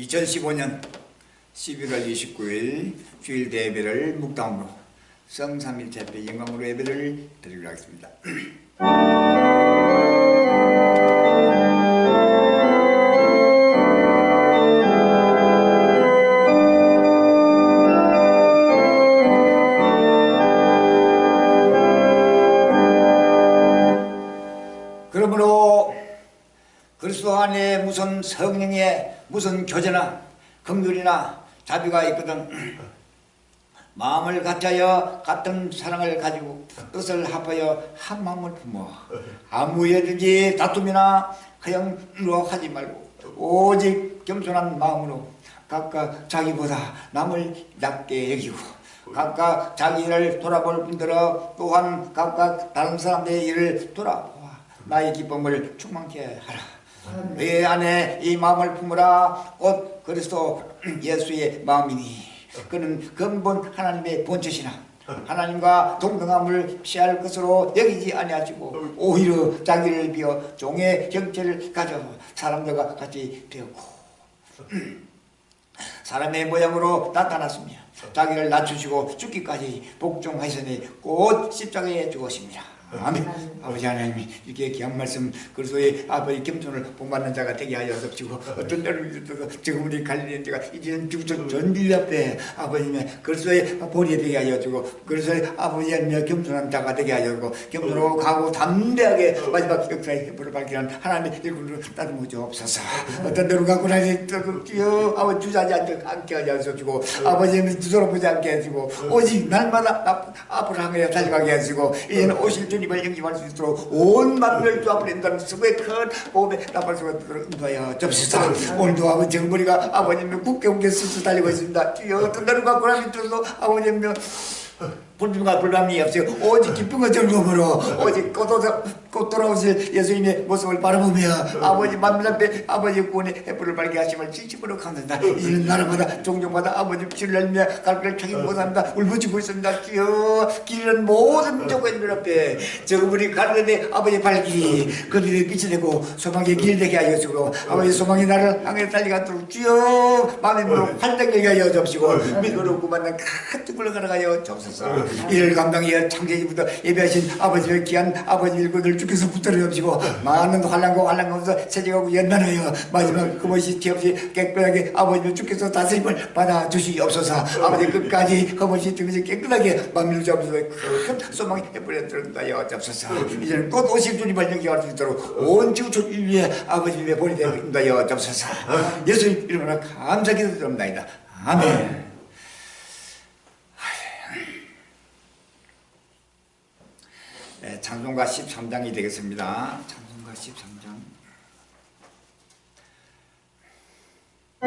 2015년 11월 29일 주일 예배를 묵상으로 성삼일체배 영광으로 예배를 드리도록 하겠습니다. 그러므로 그리스도 안에 무슨 성령의 무슨 교제나 긍휼이나 자비가 있거든 마음을 같이하여 같은 사랑을 가지고 뜻을 합하여 한 마음을 품어 아무 일든지 다툼이나 허영으로 하지 말고 오직 겸손한 마음으로 각각 자기보다 남을 낮게 여기고 각각 자기 일을 돌아볼 뿐더러 또한 각각 다른 사람들의 일을 돌아보아 나의 기쁨을 충만케 하라. 내 안에 이 마음을 품으라. 곧 그리스도 예수의 마음이니 그는 근본 하나님의 본체시나 하나님과 동등함을 피할 것으로 여기지 아니하시고 오히려 자기를 비어 종의 형체를 가져 사람들과 같이 되었고 사람의 모양으로 나타났으며 자기를 낮추시고 죽기까지 복종하시니 곧 십자가에 죽으십니다. 아멘. 아버지 하나님이 이렇게 귀한 말씀 그리스도의 아버지 겸손을 본받는 자가 되게 하여 주시고 어떤 때는 지금 우리 갈릴리 때가 이제는 전 인류 앞에 아버님의 그리스도의 본이 되게 하여 주고 그리스도의 아버지 하나님의 겸손한 자가 되게 하여 주고 겸손하고 가고 담대하게 마지막 역사의 해부를 밝히는 하나님의 일꾼으로 따르고 주옵소서. 어떤 데로 가고 나니 아버지 주저하지 않게 하여 주시고 아버지는 뒤돌아보지 않게 해주고 오직 날마다 앞으로 향해 달려가게 해주고 이제는 오실 주님을 영접할 수 있도록 온 만민을 주 앞으로 인도하는 수고의 큰 보험에 나팔 수가 있도록 인도하여 주옵소서. 오늘도 아버지 정부리가 아버님의 굳게 스스로 달리고 있습니다. 주여 어떤 날은 갖고 나면 줘서 아버님의 불평과 불만이 없어요. 오직 기쁨과 즐거움으로 오직 곧 돌아오실 예수님의 모습을 바라보며 아버지 만민 앞에 아버지 구원의 해불을 밝게 하심을 진심으로 감사합니다. 이는 나라마다 종종마다 아버지 피를 흘리며 갈 길을 찾지 못합니다. 울부짖고 있습니다. 주여 길은 모든 종교인들 앞에 저그분이 가는 데 아버지 발길이 그들이 빛이 되고 소망의 길 되게 하여 주고 아버지 소망의 나를 향해 달려가도록 주여 마음의 문을 활짝하게 하여 주옵시고 믿음으로 구만난 가득 굴러가게 주옵소서. 이를 감당하여 창세기부터 예배하신 아버지의 귀한 아버지 일꾼들 주께서 붙들어 주시고 많은 환난과 환난 가운데서 세제하고 연단하여 마지막 그것이 없이 깨끗하게 아버지 주께서 다스림을 받아 주시옵소서. 아버지 끝까지 그것이 깨끗하게 만민을 주옵소서. 큰 소망이 해버려 들어가여 주옵소서. 이제는 곧 오실 주님을 영접할 수 있도록 온 지구촌 인류의 아버지의 본이 되어 주옵소서. 예수님 이름으로 감사히 기도드립니다. 아멘. 네, 찬송가 13장이 되겠습니다. 찬송가 13장. 그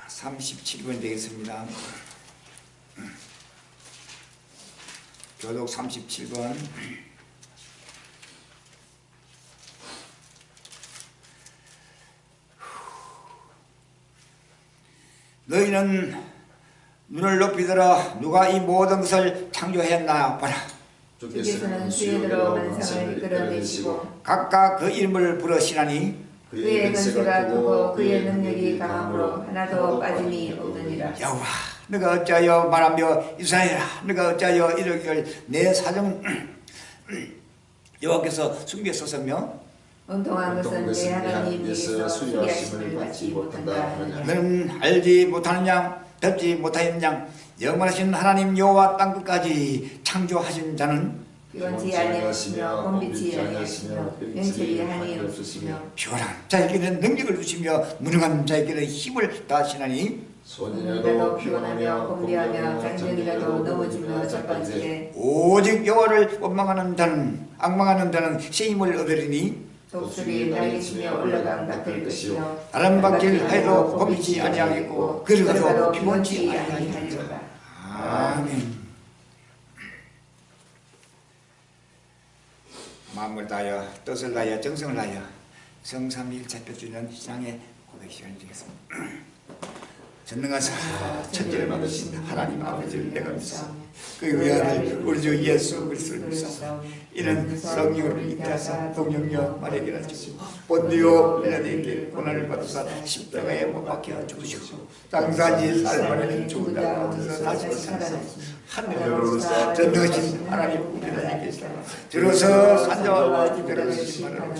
37번 되겠습니다. 교독 37번. 너희는 눈을 높이 들어 누가 이 모든 것을 창조했나 보라. 주께서는 수에들어 만상을 이끌어내시고 각각 그 이름을 부르시나니 그의 권세가 크고 그의 능력이 강함으로 하나도 빠짐이 없느니라. 여호와 너가 어찌하여 말하며 이스라엘아 너가 어찌하여 이러기를 내 사정은 여호와께서 숨겼었으며 온통한 것은 내 하나님께서 수리하심을 받지 못한다 하느냐. 너는 알지 못하는 양 듣지 못하는 양 영원하신 하나님 여호와 땅끝까지 창조하신 자는 피곤치 아니하시며 곤비치 아니하시며 명철이 한이 없으시며 피곤한 자에게는 능력을 주시며 무능한 자에게는 힘을 다하시나니 손이라도 피곤하며 곤비하며 장정이라도 넘어지며 자빠지게 오직 여호와를 원망하는 자는 악망하는 자는 쇠임을 얻으리니 독수리 날개치며 올라간 같을 것이요 다른 바길 하여도 곤비지 아니하겠고 걸어가도 피곤치 아니하리로다. 아멘. 마음을 다하여 뜻을 다하여 정성을 다하여 성삼위일 잡혀주는 신앙의 고백 시간이 되겠습니다. 전능하사 천지를 만드신 하나님 아버지를 내가 믿사오니 그 외아들 우리 주 예수 그리스도를 믿사오니 이는 성령으로 잉태하사 동령녀 마리아에게 주시고 본디오 빌라도에게 고난을 받으사 십자가에 못 박혀 죽으시고 장사지 살만에 죽은 자 가운데서 다시 살아나시고 하늘로서 전능하신 하나님 우리에게 들어서 산자와 기별하신 하나님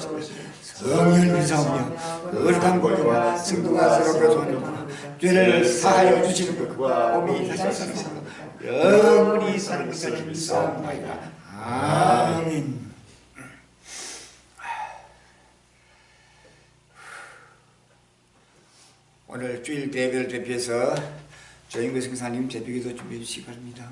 성령을 믿사오며 거룩한 고유와 승부가 서로 교통하는 죄를 사하여 주시는 것과 몸이 다시 살아나시고 영원히 사는 것을 믿사옵나이다. 아멘. 오늘 주일 예배를 대표해서 조인구 성사님 제비기도 준비해 주시기 바랍니다.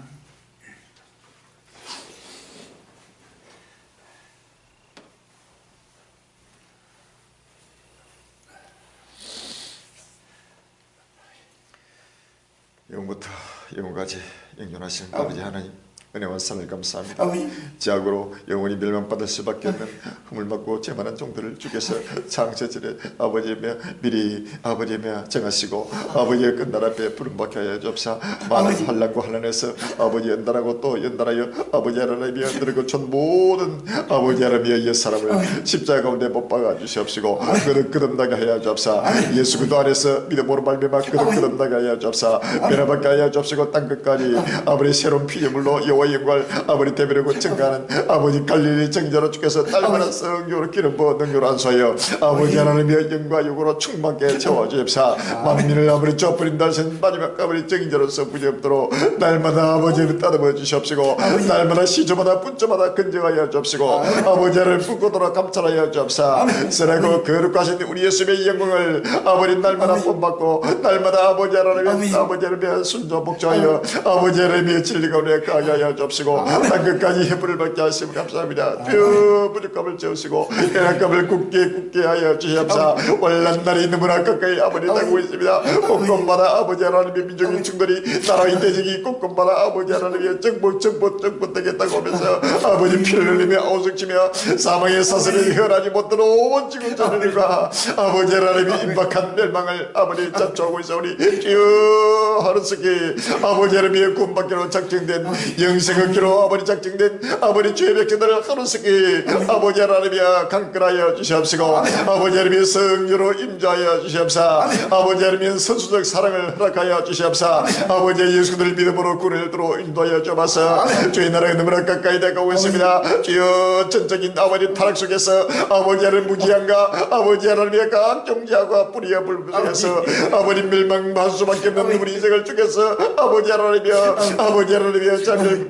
영부터 영원까지 영존하신 아버지 하나님 은혜와 사랑을 감사합니다. 아멘. 죄악으로 영원히 멸망받을 수밖에 없는 흠을 받고 죄 많은 종들을 주께서 창세절에 아버지며 미리 아버지며 정하시고 아버지의 끝날 앞에 부름받게 하여 주옵사. 많은 환난과 환난에서 아버지 연단하고 또 연단하여 아버지 하나님이여 너를 전 모든 아버지 하나님이여 옛 사람을 십자가 가운데 못 박아 주시옵시고 거듭나게 하여 주옵사. 예수 그리스도 안에서 믿음으로 말미암아 거듭나게 하여 주옵사. 변화받게 하여 주옵시고 땅끝까지 아버지 새로운 피조물로 여호와의 영광을 아버지 대변하고 증가하는 아버지 갈릴리 정자로 주께서 딸만한 성령으로 기름 부어 능력으로 안수하여 아버지 하나님의 영과 육으로 충만하게 채워주십사. 만민을 아버지 쪄버린다 하신 마지막 아버지 정자로서 부재없도록 날마다 아버지를 따듬어 주시옵시고 날마다 시조마다 분조마다 근정하여 주옵시고 아버지 하나님을 품고도록 감찰하여 주옵사. 쓰라고 거룩하신 우리 예수의 영광을 아버지 날마다 본받고 날마다 아버지 하나님의 아버지 하나님의 순종 복종하여 아버지 하나님의 진리가 우리에 가게 하여 주옵시고 땅끝까지 해불을 받게 하시면 감사합니다. 뼈 부족감을 채우시고 연약감을 굳게 하여 주시옵사. 월난 날이 너무나 가까이 아버지 다가오고 있습니다. 곳곳마다 아버지 하나님의 민족의 충돌이 나라의 대적이 곳곳마다 아버지 하나님의 정복 되게 다가오면서 아버지 피를 흘리며 아우성치며 사망의 사슬을 헤어나지 못하는 온 지구 전원과 아버지 하나님의 임박한 멸망을 아버지 잡초하고 있사오니 주여 하늘속에 아버지 하나님의 구원받기로 작정된 영생을 기로 아버지 작정된 아버지 주의 백성들을 하늘속에 아버지 하나님이여 강건하여 주시옵시고 아버지 하나님의 성령으로 임자하여 주시옵사. 아버지 하나님의 선수적 사랑을 허락하여 주시옵사. 아버지 예수를 믿음으로 구원을 들어 인도하여 주옵소서. 주의 나라가 너무나 가까이 다가오고 있습니다. 주여 전적인 아버지 타락 속에서 아버지 하나님 무지함과 아버지 하나님의 각종자와 뿌리와 불붙어서 아버지 멸망할 수밖에 없는 우리 인생을 주께서 아버지 하나님이여 아버지 하나님이여 자비를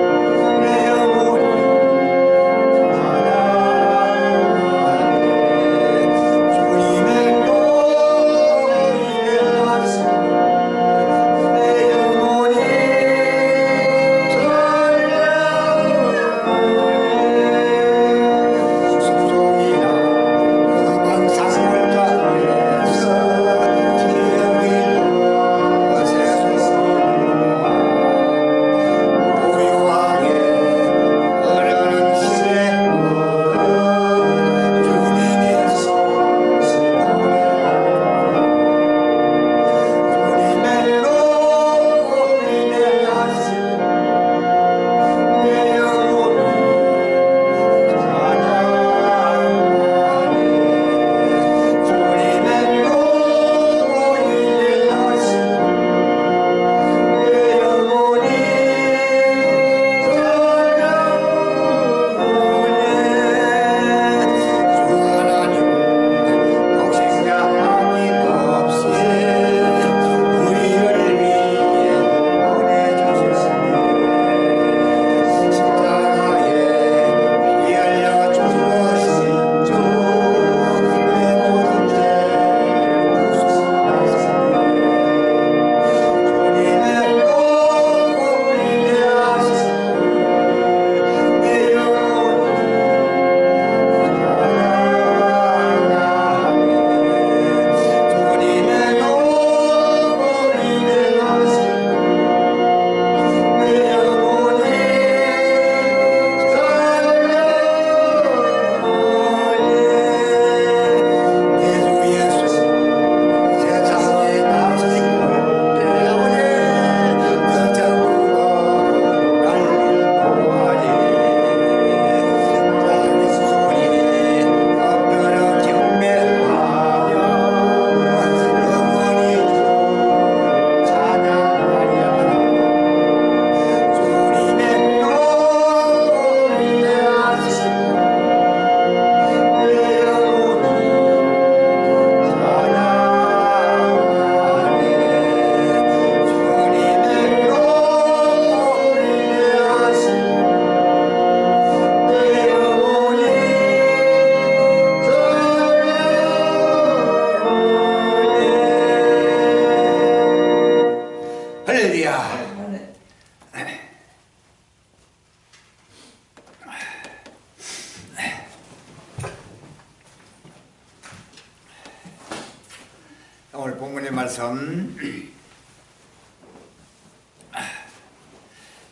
본문의 말씀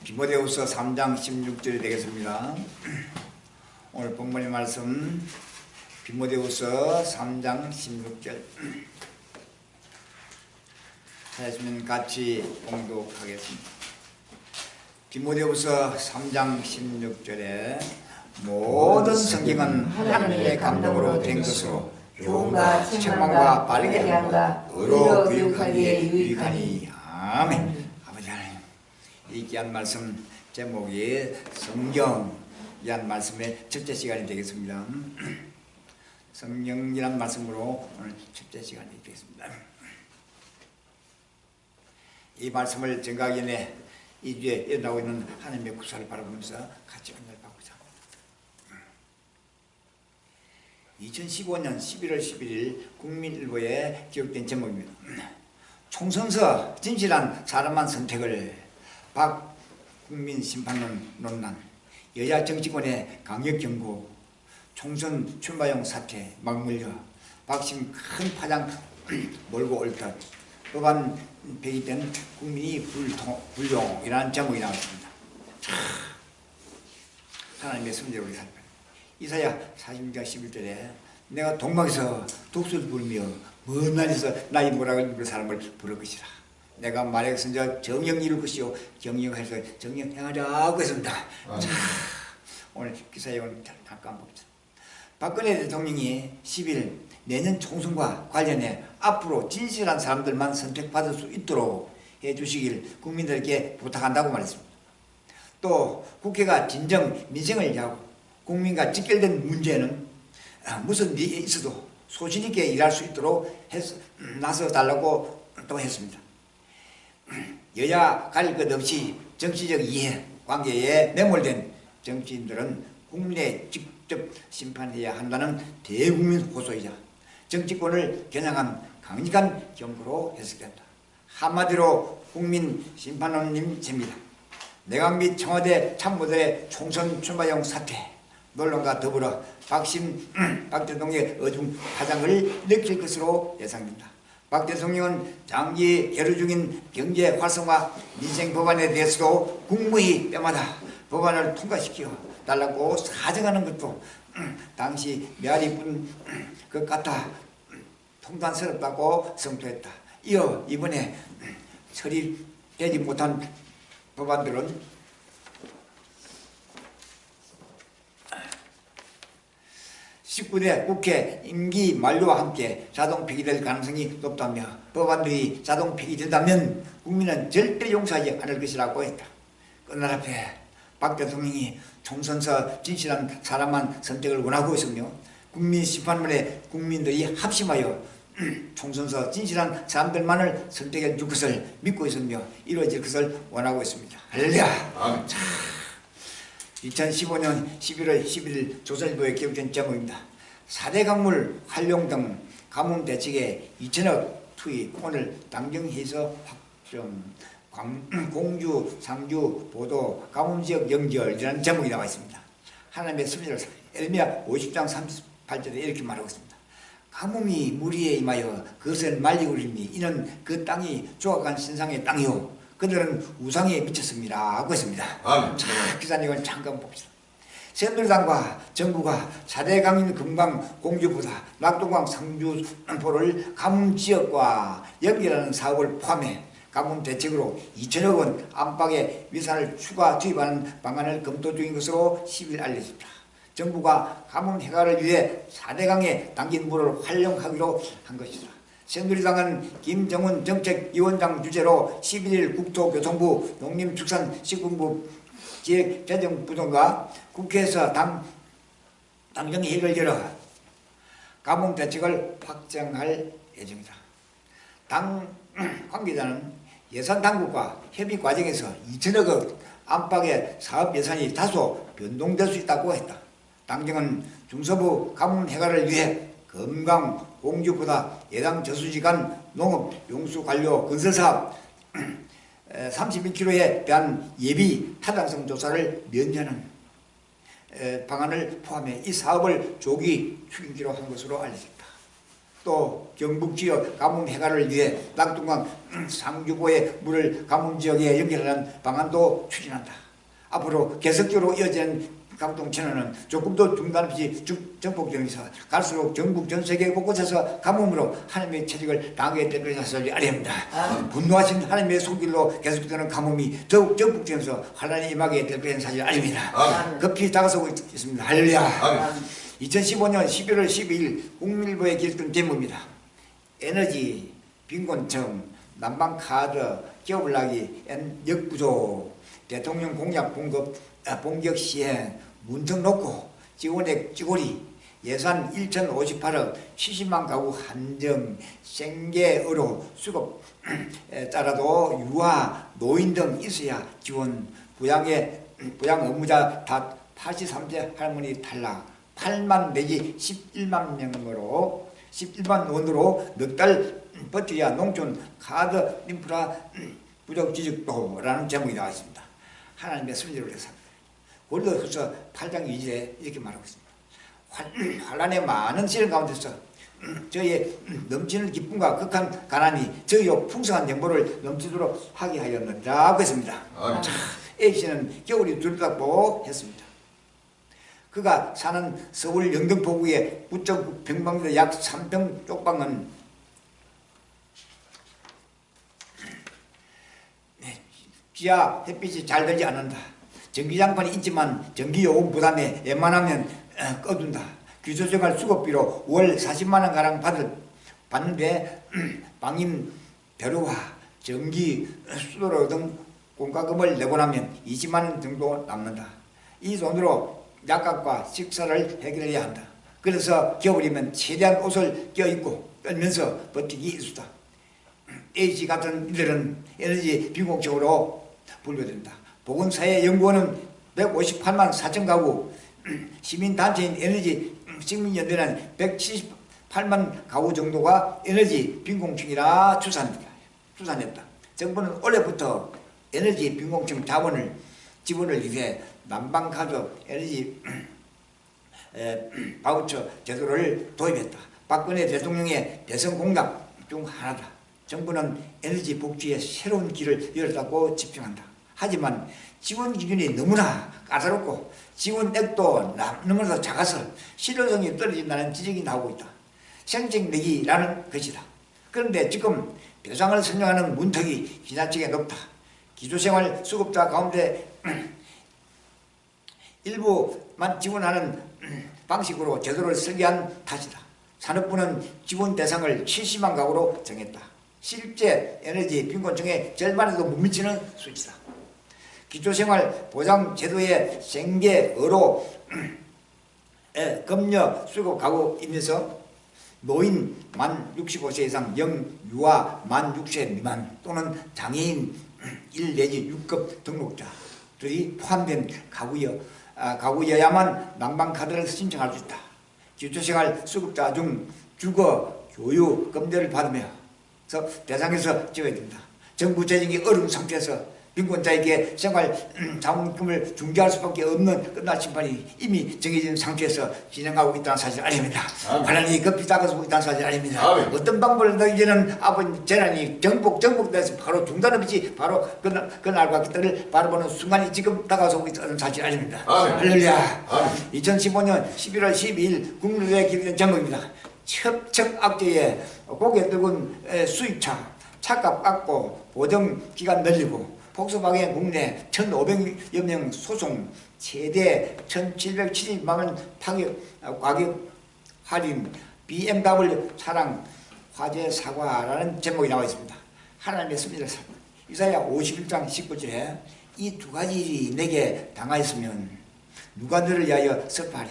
디모데후서 3장 16절이 되겠습니다. 오늘 본문의 말씀 디모데후서 3장 16절 하였으면 같이 봉독하겠습니다. 디모데후서 3장 16절에 모든 성경은 하나님의 감동으로 된 것으로 교훈과 책망과 바르게 함과 의로 교육하기에 유익하니. 아멘. 아버지 하나님, 이 귀한 말씀 제목이 성경이란 말씀의 첫째 시간이 되겠습니다. 성경이란 말씀으로 오늘 첫째 시간이 되겠습니다. 이 말씀을 전가하기 전에 이 주에 일어나고 있는 하나님의 구사를 바라보면서 같이 은혜를 받고자 합니다. 2015년 11월 11일 국민일보에 기록된 제목입니다. 총선서 진실한 사람만 선택을 박국민심판론 논란, 여야 정치권의 강력 경고, 총선 출마용 사태 막물려 박심 큰 파장 몰고 올 듯 법안 폐기된 국민이 불용이라는 제목이 나왔습니다. 하나님의 성제로 우리 살펴요. 이사야 46장 11절에 내가 동막에서 독수를 부르며 먼 날에서 나의 모락을 입을 사람을 부를 것이라. 내가 말에 선저 정령 이룰 것이요 경영해서 정령 행하자고 했습니다. 오늘 기사에 오늘 잠깐 봅시다. 박근혜 대통령이 10일 내년 총선과 관련해 앞으로 진실한 사람들만 선택받을 수 있도록 해주시길 국민들께 부탁한다고 말했습니다. 또 국회가 진정 민생을 위하고 국민과 직결된 문제는 무슨 일이 있어도 소신 있게 일할 수 있도록 나서달라고 또 했습니다. 여야 가릴 것 없이 정치적 이해 관계에 매몰된 정치인들은 국민에 직접 심판해야 한다는 대국민 호소이자 정치권을 겨냥한 강력한 경고로 해석된다. 한마디로 국민 심판원님 제입니다. 내각 및 청와대 참모들의 총선 출마용 사퇴 논란과 더불어 박 대통령의 어중 파장을 느낄 것으로 예상됩니다. 박 대통령은 장기 계류 중인 경제 활성화 민생 법안에 대해서도 국무회의 때마다 법안을 통과시켜 달라고 사정하는 것도 당시 메아리 뿐 것 같아 통탄스럽다고 성토했다. 이어 이번에 처리되지 못한 법안들은 (19대) 국회 임기 만료와 함께 자동 폐기될 가능성이 높다며 법안들이 자동 폐기된다면 국민은 절대 용서하지 않을 것이라고 했다. 끝날 앞에 박 대통령이 총선서 진실한 사람만 선택을 원하고 있으며 국민심판원에 국민들이 합심하여 총선서 진실한 사람들만을 선택해 줄 것을 믿고 있으며 이루어질 것을 원하고 있습니다. 할렐루야. 2015년 11월 11일 조선일보에 기록된 제목입니다. 4대 강물 활용 등 가뭄 대책에 2천억 투입, 오늘 당정회의에서 확정, 공주, 상주, 보도, 가뭄지역 연결이라는 제목이 나와 있습니다. 하나님의 섭리를 에레미야 50장 38절에 이렇게 말하고 있습니다. 가뭄이 무리에 임하여 그것을 말리고 이르니 이는 그 땅이 조각한 신상의 땅이요 그들은 우상에 미쳤습니다 하고 했습니다. 자, 기사님을 잠깐 봅시다. 새누리당과 정부가 4대 강인 금강 공주보다 낙동강 상주포를 가뭄지역과 연결하는 사업을 포함해 가뭄 대책으로 2천억 원 안팎의 예산을 추가 투입하는 방안을 검토 중인 것으로 10일 알려졌다. 정부가 가뭄 해결을 위해 4대 강에 담긴 물을 활용하기로 한 것이다. 새누리당은 김정은 정책위원장 주재로 11일 국토교통부 농림축산식품부 기획재정부 등과 국회에서 당정회의를 열어 가뭄 대책을 확정할 예정이다. 당 관계자는 예산 당국과 협의 과정에서 2천억 원 안팎의 사업 예산이 다소 변동될 수 있다고 했다. 당정은 중서부 가뭄 해결을 위해 금강 공주보다 예당 저수지간 농업 용수 관료 건설사업 32km에 대한 예비 타당성 조사를 면제하는 방안을 포함해 이 사업을 조기 추진기로 한 것으로 알려졌다. 또 경북지역 가뭄 해결을 위해 낙동강 상주보의 물을 가뭄 지역에 연결하는 방안도 추진한다. 앞으로 계속적으로 이어지는 강동천원은 조금 더 중단 없이 전폭되면서 갈수록 전국 전 세계 곳곳에서 가뭄으로 하나님의 체직을 당하게 될 것을 아뢰옵니다. 분노하신 하나님의 손길로 계속되는 가뭄이 더욱 전폭되면서 환란이 임하게 될 것을 사실 아닙니다. 급히 다가서고 있습니다. 할렐루야. 2015년 11월 12일 국민일보에 기록된 제목입니다. 에너지, 빈곤층, 난방카드, 기업을 나기, 역부족, 대통령 공약 본격 시행, 문턱 놓고 지원액 찌고리, 예산 1,058억, 70만 가구 한정, 생계의료 수급 따라도 유아, 노인 등 있어야 지원, 부양 의무자 다 83세 할머니 탈락, 8만 내지 11만 원으로 넉 달 버텨야 농촌 카드 인프라 부족 지적도라는 제목이 나와 있습니다. 하나님의 선지를 해서 골로새서 8장 2절에 이렇게 말하고 있습니다. 환란의 많은 시련 가운데서 저희의 넘치는 기쁨과 극한 가난이 저희의 풍성한 정보를 넘치도록 하게 하였느니라 했습니다. A씨는 겨울이 두렵다고 했습니다. 그가 사는 서울 영등포구의 9.9 평방미터 약 3평 쪽방은 지하 햇빛이 잘 들지 않는다. 전기장판이 있지만 전기요금 부담에 웬만하면 꺼둔다. 기초생활 수급비로 월 40만원 가량 받는데 방임 배로와 전기 수도료 등 공과금을 내고 나면 20만원 정도 남는다. 이 돈으로 약값과 식사를 해결해야 한다. 그래서 겨울이면 최대한 옷을 껴입고 떨면서 버티기 일수다. A씨 같은 이들은 에너지 빈곤층으로 분류된다. 보건사회연구원은 158만 4천 가구, 시민단체인 에너지 식민연대는 178만 가구 정도가 에너지 빈곤층이라 추산했다. 정부는 올해부터 에너지 빈곤층 지원을 위해 난방카드 에너지 바우처 제도를 도입했다. 박근혜 대통령의 대선 공약 중 하나다. 정부는 에너지 복지에 새로운 길을 열었다고 집중한다. 하지만 지원 기준이 너무나 까다롭고 지원액도 너무나 작아서 실효성이 떨어진다는 지적이 나오고 있다. 생색내기라는 것이다. 그런데 지금 배상을 선정하는 문턱이 지나치게 높다. 기초생활 수급자 가운데 일부만 지원하는 방식으로 제도를 설계한 탓이다. 산업부는 지원 대상을 70만 가구로 정했다. 실제 에너지 빈곤층의 절반에도 못 미치는 수치다. 기초생활 보장제도의 생계의료 급여 수급 가구이면서 노인 만 65세 이상 영유아 만 6세 미만 또는 장애인 1 내지 6급 등록자들이 포함된 가구여야만 난방카드를 신청할 수 있다. 기초생활 수급자 중 주거, 교육, 급여를 받으며 대상에서 지어야 된다. 정부 재정이 어려운 상태에서 빈곤자에게 생활 자문금을 중개할 수밖에 없는 끝날 심판이 이미 정해진 상태에서 진행하고 있다는 사실 아닙니다. 환란이 급히 다가서고 있다는 사실 아닙니다. 어떤 방법을 이제는 아버지 재난이 정복돼서 바로 중단 없이 바로 그날과 그때를 바라보는 순간이 지금 다가서고 있다는 사실 아닙니다. 할렐루야. 2015년 11월 12일 국민의회에 기록된 제목입니다. 척악제에 고개 들군 수입차 차값 깎고 보정기간 늘리고 폭스바겐 국내 1,500여 명 소송 최대 1,770만 원 가격 할인 BMW 차량 화재 사과라는 제목이 나와 있습니다. 하나님의 섭리를 이사야 51장 19절에 이 두 가지 일이 내게 당하였으면 누가 너를 위하여 슬퍼하랴.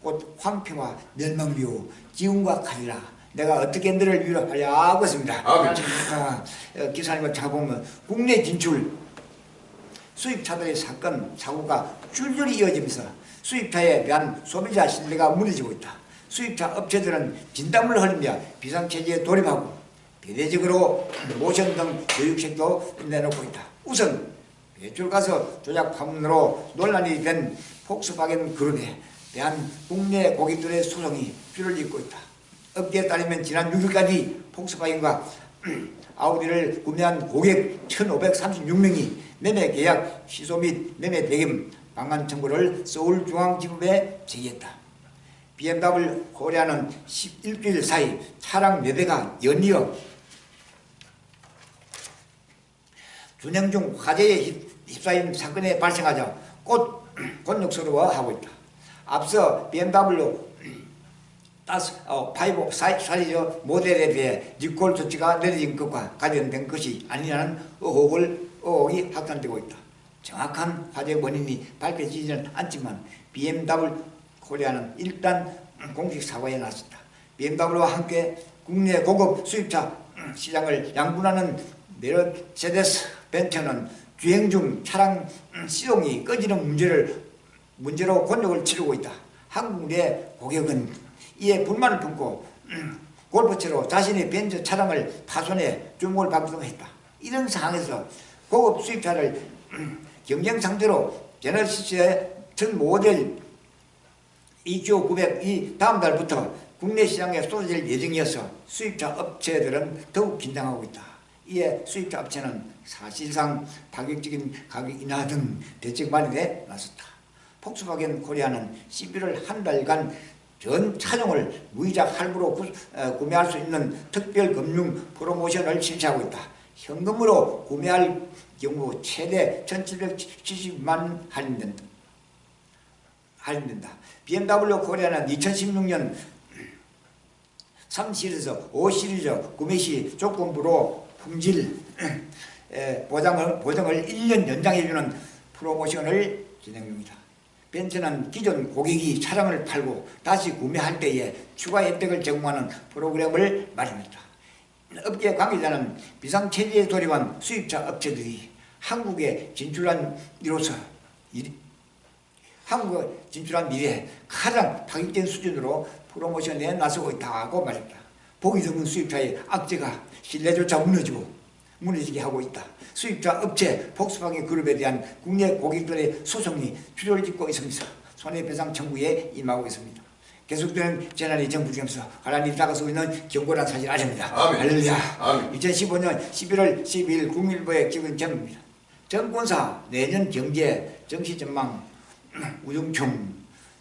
곧 황폐와 멸망비요 기운과 칼이라. 내가 어떻게 너를 위로하랴고 했습니다. 기사님을查보면 국내 진출 수입차들의 사고가 줄줄이 이어지면서 수입차에 대한 소비자 신뢰가 무너지고 있다. 수입차 업체들은 진땀을 흘리며 비상체제에 돌입하고 비대적으로 모션 등 교육책도 내놓고 있다. 우선 배출가스 조작 파문으로 논란이 된 폭스바겐 그룹에 대한 국내 고객들의 소송이 줄을 잇고 있다. 업계에 따르면 지난 6일까지 폭스바겐과 아우디를 구매한 고객 1,536명이 매매 계약 취소 및 매매 대금 방한 청구를 서울중앙지법에 제기했다. BMW 코리아는 11주일 사이 차량 4대가 연이어 준행 중 화재에 휩싸인 사건이 발생하자 곧 곤욕스러워하고 있다. 앞서 BMW 5 시리즈 모델에 대해 리콜 조치가 내려진 것과 관련된 것이 아니냐는 의혹이 확산되고 있다. 정확한 화재 원인이 밝혀지지는 않지만 BMW 코리아는 일단 공식 사과에 나섰다. BMW와 함께 국내 고급 수입차 시장을 양분하는 메르세데스 벤츠는 주행 중 차량 시동이 꺼지는 문제로 곤욕을 치르고 있다. 한국 내 고객은 이에 불만을 품고 골프채로 자신의 벤츠 차량을 파손해 주목을 받기도 했다. 이런 상황에서 고급 수입차를 경쟁 상대로 제너시스의 전 모델 EQ900이 다음 달부터 국내 시장에 쏟아질 예정이어서 수입차 업체들은 더욱 긴장하고 있다. 이에 수입차 업체는 사실상 파격적인 가격 인하 등 대책 마련에 나섰다. 폭스바겐 코리아는 11월 한 달간 전 차종을 무이자 할부로 구매할 수 있는 특별 금융 프로모션을 실시하고 있다. 현금으로 구매할 경우 최대 1,770만 할인된다. BMW 코리아는 2016년 3시리즈, 5시리즈 구매 시 조건부로 품질 보장을 1년 연장해주는 프로모션을 진행 중이다. 벤츠는 기존 고객이 차량을 팔고 다시 구매할 때에 추가 혜택을 제공하는 프로그램을 마련했다. 업계 관계자는 비상체제에 돌입한 수입차 업체들이 한국에 진출한 이래 가장 파격적인 수준으로 프로모션에 나서고 있다고 말했다. 보기 드문 수입차의 악재가 신뢰조차 무너지게 하고 있다. 수입차 업체 폭스바겐 그룹에 대한 국내 고객들의 소송이 줄을 잇고 있으면서 손해배상 청구에 임하고 있습니다. 계속되는 재난이 정부 중에서 가란히 다가서고 있는 경고란 사실 아닙니다. 할렐루야. 2015년 11월 12일 국민일보에 찍은 제목입니다. 정권사 내년 경제 정시 전망 우중충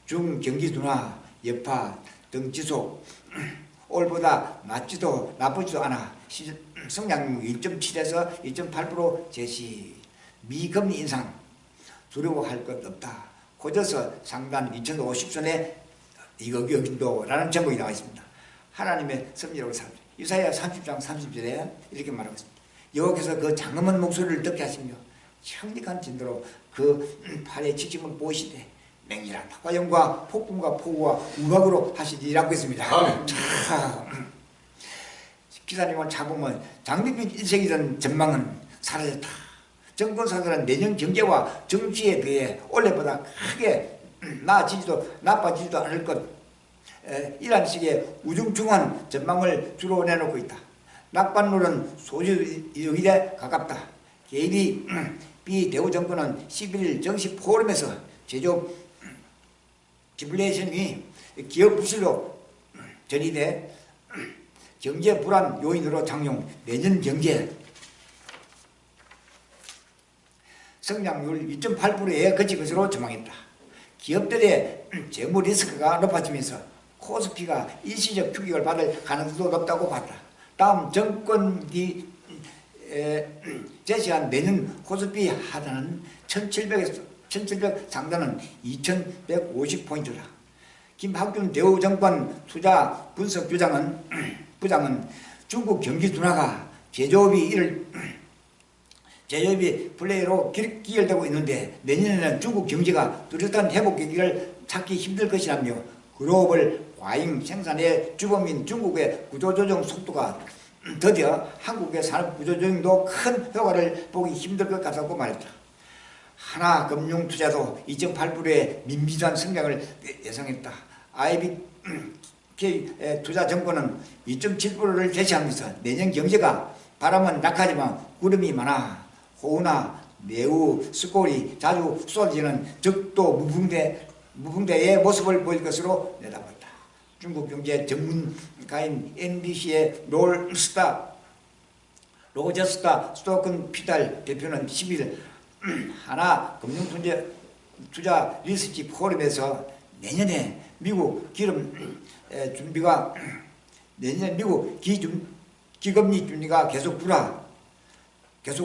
중경기 둔화 여파 등 지속 올보다 낮지도 나쁘지도 않아 성장률 2.7에서 2.8% 제시 미금리 인상 두려워할 것 없다. 고저서 상단 2050선에 이거기여긴도라는 제목이 나와 있습니다. 하나님의 섭리라고 살다. 이사야 30장 30절에 이렇게 말하고 있습니다. 여호와께서 그 장엄한 목소리를 듣게 하시며 청직한 진도로 그 팔의 지침을 보시되 맹렬한 화염과 폭풍과 폭우와 우박으로 하시리라고 했습니다. 기사님을 잡으면 장밋빛 일색이던 전망은 사라졌다. 정권사들은 내년 경제와 정치에 대해 올해보다 크게 나빠지지도 않을 것 이런 식의 우중충한 전망을 주로 내놓고 있다. 낙관론은 소유일에 가깝다. KDB 대우 정권은 11일 정시 포럼에서 제조업 디플레이션이 기업 부실로 전이돼 경제 불안 요인으로 작용, 내년 경제 성장률 2.8%에 그칠 것으로 전망했다. 기업들의 재무 리스크가 높아지면서 코스피가 일시적 추격을 받을 가능성도 높다고 봤다. 다음 정권이 제시한 내년 코스피 하단은 1700 상단은 2150포인트다. 김학준 대우증권 투자 분석 부장은 중국 경기 둔화가 제조업이 플레이로 기울되고 있는데 내년에는 중국 경제가 뚜렷한 회복 계기를 찾기 힘들 것이라며 글로벌 과잉 생산의 주범인 중국의 구조조정 속도가 더뎌 한국의 산업 구조조정도 큰 효과를 보기 힘들 것 같다고 말했다. 하나금융투자도 2.8%의 민비단 성장을 예상했다. IBK 투자정보는 2.7%를 제시하면서 내년 경제가 바람은 약하지만 구름이 많아 호우나 매우 스콜이 자주 쏟아지는 적도 무풍대의 모습을 보일 것으로 내다봤다. 중국 경제 전문가인 NBC의 로저스타 스토큰 피달 대표는 10일 하나 금융투자 리서치 포럼에서 내년에 미국 기금리 준비가 계속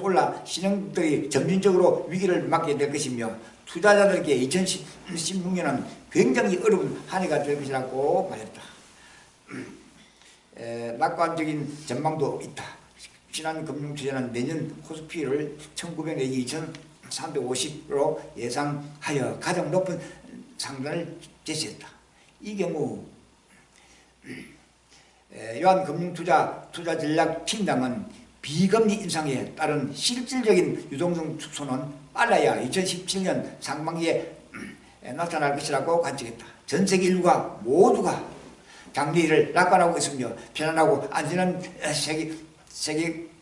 올라 신흥들이 점진적으로 위기를 맞게 될 것이며 투자자들에게 2016년은 굉장히 어려운 한 해가 될 것이라고 말했다. 낙관적인 전망도 있다. 신한금융투자는 내년 코스피를 1900내지 2350으로 예상하여 가장 높은 상단을 제시했다. 이 경우 요한금융투자전략팀장은 비금리 인상에 따른 실질적인 유동성 축소는 빨라야 2017년 상반기에 나타날 것이라고 관측했다. 전 세계 인류가 모두가 장래를 낙관하고 있으며 편안하고 안전한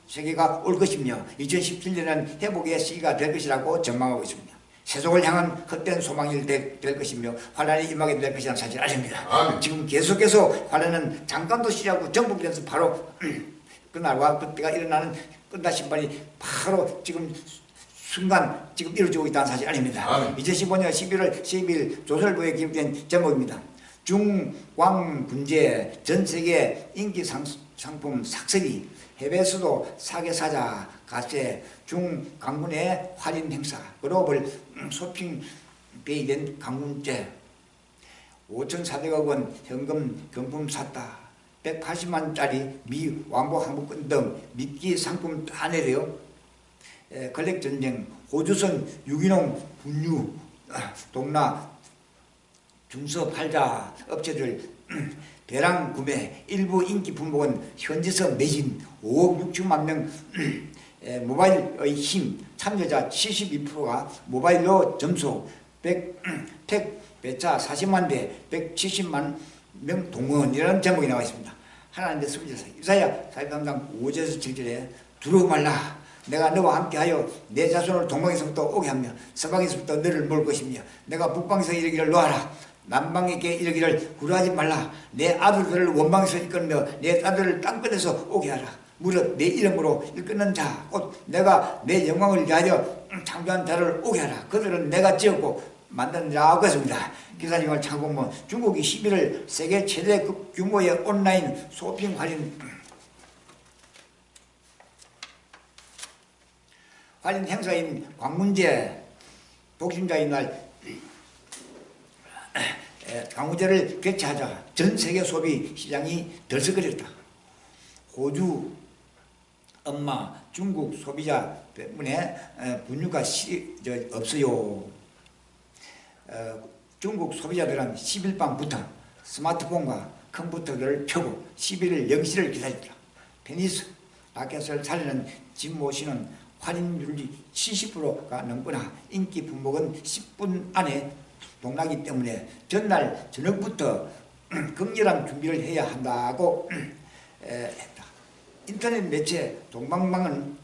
세계가 올 것이며 2017년은 회복의 시기가 될 것이라고 전망하고 있습니다. 세속을 향한 헛된 소망이 될 것이며 환란이 임하게 될 것이라는 사실 아닙니다. 지금 계속해서 환란은 잠깐도 쉬지 정복되면서 바로 그날과 그때가 일어나는 끝나신 발이 바로 지금 순간 지금 이루어지고 있다는 사실 아닙니다. 2015년 11월 12일 조선일보에 기록된 제목입니다. 중광군제 전세계 인기 상품 삭설이 해외에서도 사계 사자 가세 중강군의 할인 행사 글로벌 쇼핑 베이된 강군제 5,400억 원 현금 경품 샀다. 180만짜리 미 왕복 항공권 등 미끼 상품 다 내려 권력전쟁 호주선 유기농 분유 동나 중소팔자 업체들 배당 구매 일부 인기 품목은 현지서 매진 5억 6천만 명 모바일의 힘 참여자 72%가 모바일로 점수 택배차 40만 대 170만 명 동원이라는 제목이 나와 있습니다. 하나님의 선지자 이사야 43장 5절에서 7절에 두려워 말라 내가 너와 함께하여 내 자손을 동방에서부터 오게 하며 서방에서부터 너를 모을 것이며 내가 북방에서 이르기를 놓아라 남방에게 이르기를 구루하지 말라 내 아들들을 원방에서 이끌며 내 딸들을 땅끝에서 오게 하라 무릇 내 이름으로 이끄는 자 곧 내가 내 영광을 위하여 창조한 자를 오게 하라 그들은 내가 지었고 만든 자라고 했습니다. 기사님을 찾아보면 중국이 11월 세계 최대 규모의 온라인 쇼핑 할인 행사인 광문제 복심자의 날 광문제를 개최하자 전 세계 소비 시장이 들썩거렸다. 호주, 엄마, 중국 소비자 때문에 분유가 없어요. 중국 소비자들은 10일 밤부터 스마트폰과 컴퓨터를 켜고 11일 0시를 기다렸다. 페니스 라켓을 살리는 짐 모시는 할인율이 70%가 넘거나 인기 품목은 10분 안에 동나기 때문에 전날 저녁부터 극렬한 준비를 해야 한다고 했다. 인터넷 매체 동방망은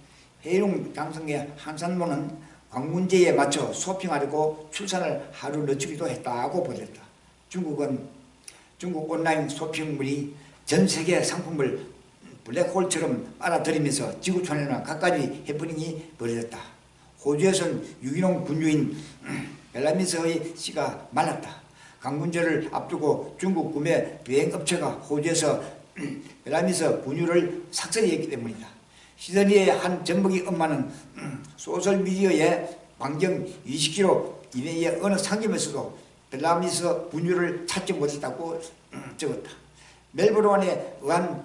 해룡 장성의 한산모는 광문제에 맞춰 쇼핑하려고 출산을 하루 늦추기도 했다고 보냈다. 중국 온라인 쇼핑물이 전 세계 상품을 블랙홀처럼 빨아들이면서 지구촌에는 갖가지 해프닝이 벌어졌다. 호주에서는 유기농 분유인 벨라미스의 씨가 말랐다. 강군제를 앞두고 중국 구매 비행업체가 호주에서 벨라미스 분유를 삭설했기 때문이다. 시드니의 한 전북이 엄마는 소셜미디어에 반경 20km 이내의 어느 상점에서도 벨라미스 분유를 찾지 못했다고 적었다. 멜버른에 의한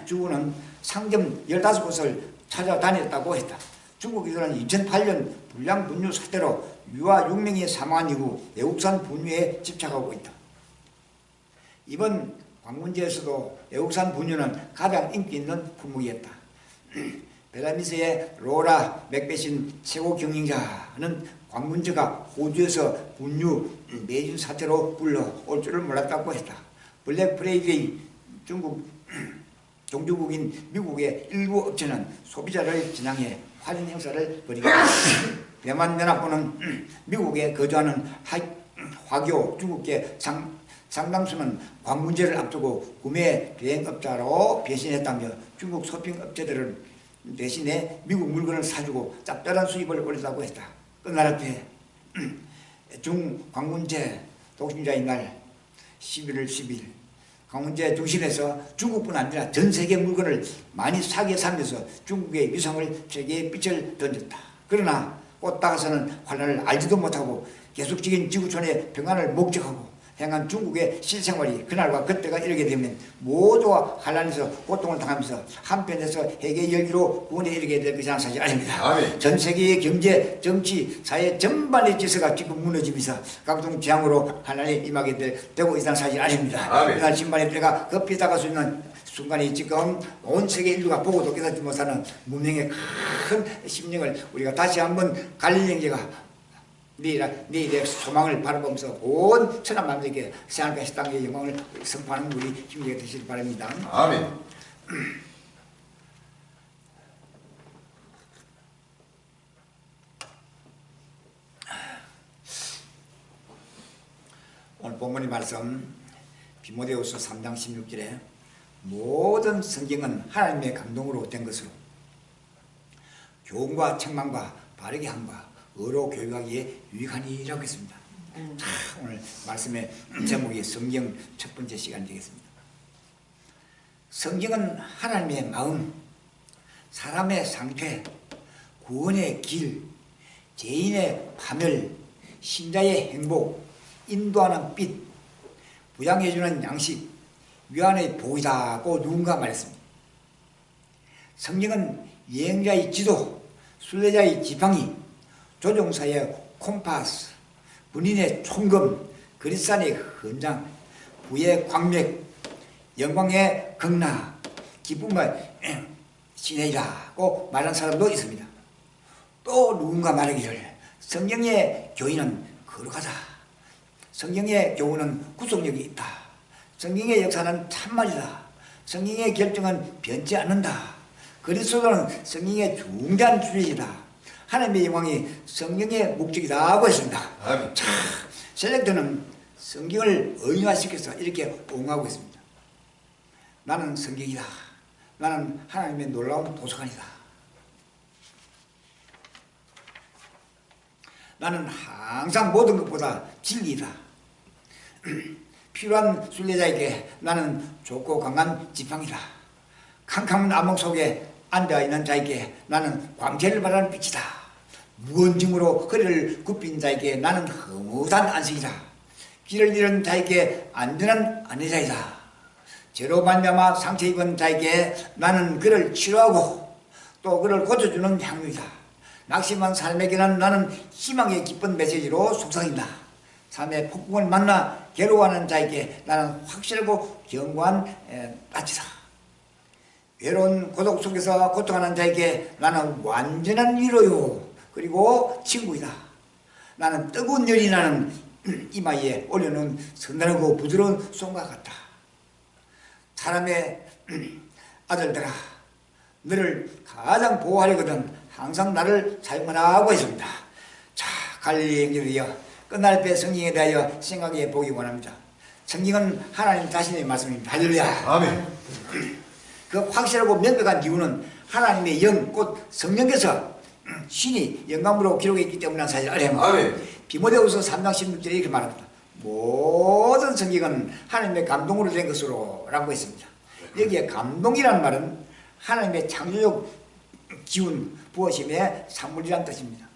주부는 상점 15곳을 찾아다녔다고 했다. 중국에서는 2008년 불량 분유 사태로 유아 6명이 사망한 이후 외국산 분유에 집착하고 있다. 이번 광문제에서도 외국산 분유는 가장 인기 있는 품목이었다. 벨라미스의 로라 맥베신 최고 경영자는 광문제가 호주에서 분유 매진 사태로 불러올 줄을 몰랐다고 했다. 블랙 프라이데이 종주국인 미국의 일부 업체는 소비자를 겨냥해 할인 행사를 벌이고 있다. 대만 연합군은 미국에 거주하는 화교 중국계 상당수는 관문제를 앞두고 구매 대행업자로 배신했다며 중국 쇼핑업체들은 대신에 미국 물건을 사주고 짭짤한 수입을 올렸다고 했다. 끝날 때 중광문제 독심자의 날 11월 10일 광문제 중심에서 중국뿐 아니라 전 세계 물건을 많이 사게 사면서 중국의 위상을 세계에 빛을 던졌다. 그러나 꽃다가서는 환란을 알지도 못하고 계속적인 지구촌의 평안을 목적하고 행한 중국의 실생활이 그날과 그때가 이르게 되면 모두가 환란에서 고통을 당하면서 한편에서 해계 열기로 구원에 이르게 될 것이라는 사실 아닙니다. 아멘. 전 세계의 경제, 정치, 사회 전반의 질서가 지금 무너지면서 각종 재앙으로 환란에 임하게 되고 있다는 사실 아닙니다. 아멘. 그날 신발의 때가 급히 다가올 수 있는 순간이 지금 온 세계 인류가 보고도 깨닫지 못하는 문명의 큰 심령을 우리가 다시 한번 갈릴 형제가 내일의 소망을 바라보면서 온 천하 만민에게 새하늘과 새 땅의 영광을 선포하는 우리 힘들게 되시길 바랍니다. 아멘. 오늘 본문의 말씀 디모데후서 3장 16절에 모든 성경은 하나님의 감동으로 된 것으로 교훈과 책망과 바르게 함과 의로 교육하기에 유익하니라고 했습니다. 오늘 말씀의 제목이 성경 첫 번째 시간 되겠습니다. 성경은 하나님의 마음, 사람의 상태, 구원의 길, 죄인의 파멸, 신자의 행복, 인도하는 빛, 부양해주는 양식, 위안의 복이다고 누군가 말했습니다. 성경은 여행자의 지도, 순례자의 지팡이, 조종사의 콤파스, 군인의 총검, 그리스도의 헌장, 부의 광맥, 영광의 극나, 기쁨의 시내이라고 말하는 사람도 있습니다. 또 누군가 말하기를 성경의 교훈은 거룩하다. 성경의 교훈은 구속력이 있다. 성경의 역사는 참말이다. 성경의 결정은 변치 않는다. 그리스도는 성경의 중대한 주제이다. 하나님의 영광이 성경의 목적이라고 했습니다. 아멘. 자, 셀렉터는 성경을 의인화시켜서 이렇게 옹호하고 있습니다. 나는 성경이다. 나는 하나님의 놀라운 도서관이다. 나는 항상 모든 것보다 진리이다. 필요한 순례자에게 나는 좋고 강한 지팡이다. 캄캄한 암흑 속에 앉아있는 자에게 나는 광채를 발하는 빛이다. 무거운 짐으로 허리를 굽힌 자에게 나는 흐뭇한 안식이다. 길을 잃은 자에게 안전한 안내자이다. 죄로 말미암아 상처 입은 자에게 나는 그를 치료하고 또 그를 고쳐주는 향유이다. 낙심한 사람에게는 나는 희망의 기쁜 메시지로 속삭인다. 삶의 폭풍을 만나 괴로워하는 자에게 나는 확실하고 견고한 따지다. 외로운 고독 속에서 고통하는 자에게 나는 완전한 위로요 그리고 친구이다. 나는 뜨거운 열이 나는 이마에 올려놓은 선단하고 부드러운 손과 같다. 사람의 아들들아, 너를 가장 보호하려거든 항상 나를 사용하라고 했습니다. 자, 갈릴리 형제들이여, 끝날 때 성경에 대하여 생각해 보기 원합니다. 성경은 하나님 자신의 말씀입니다. 할렐루야. 아멘. 그 확실하고 명백한 이유는 하나님의 영, 곧 성령께서 신이 영감으로 기록했기 때문에 사실 알아요. 아멘. 디모데후서 3장 16절에 이렇게 말합니다. 모든 성경은 하나님의 감동으로 된 것으로 라고 했습니다. 여기에 감동이라는 말은 하나님의 창조적 기운, 부어심의 산물이라는 뜻입니다.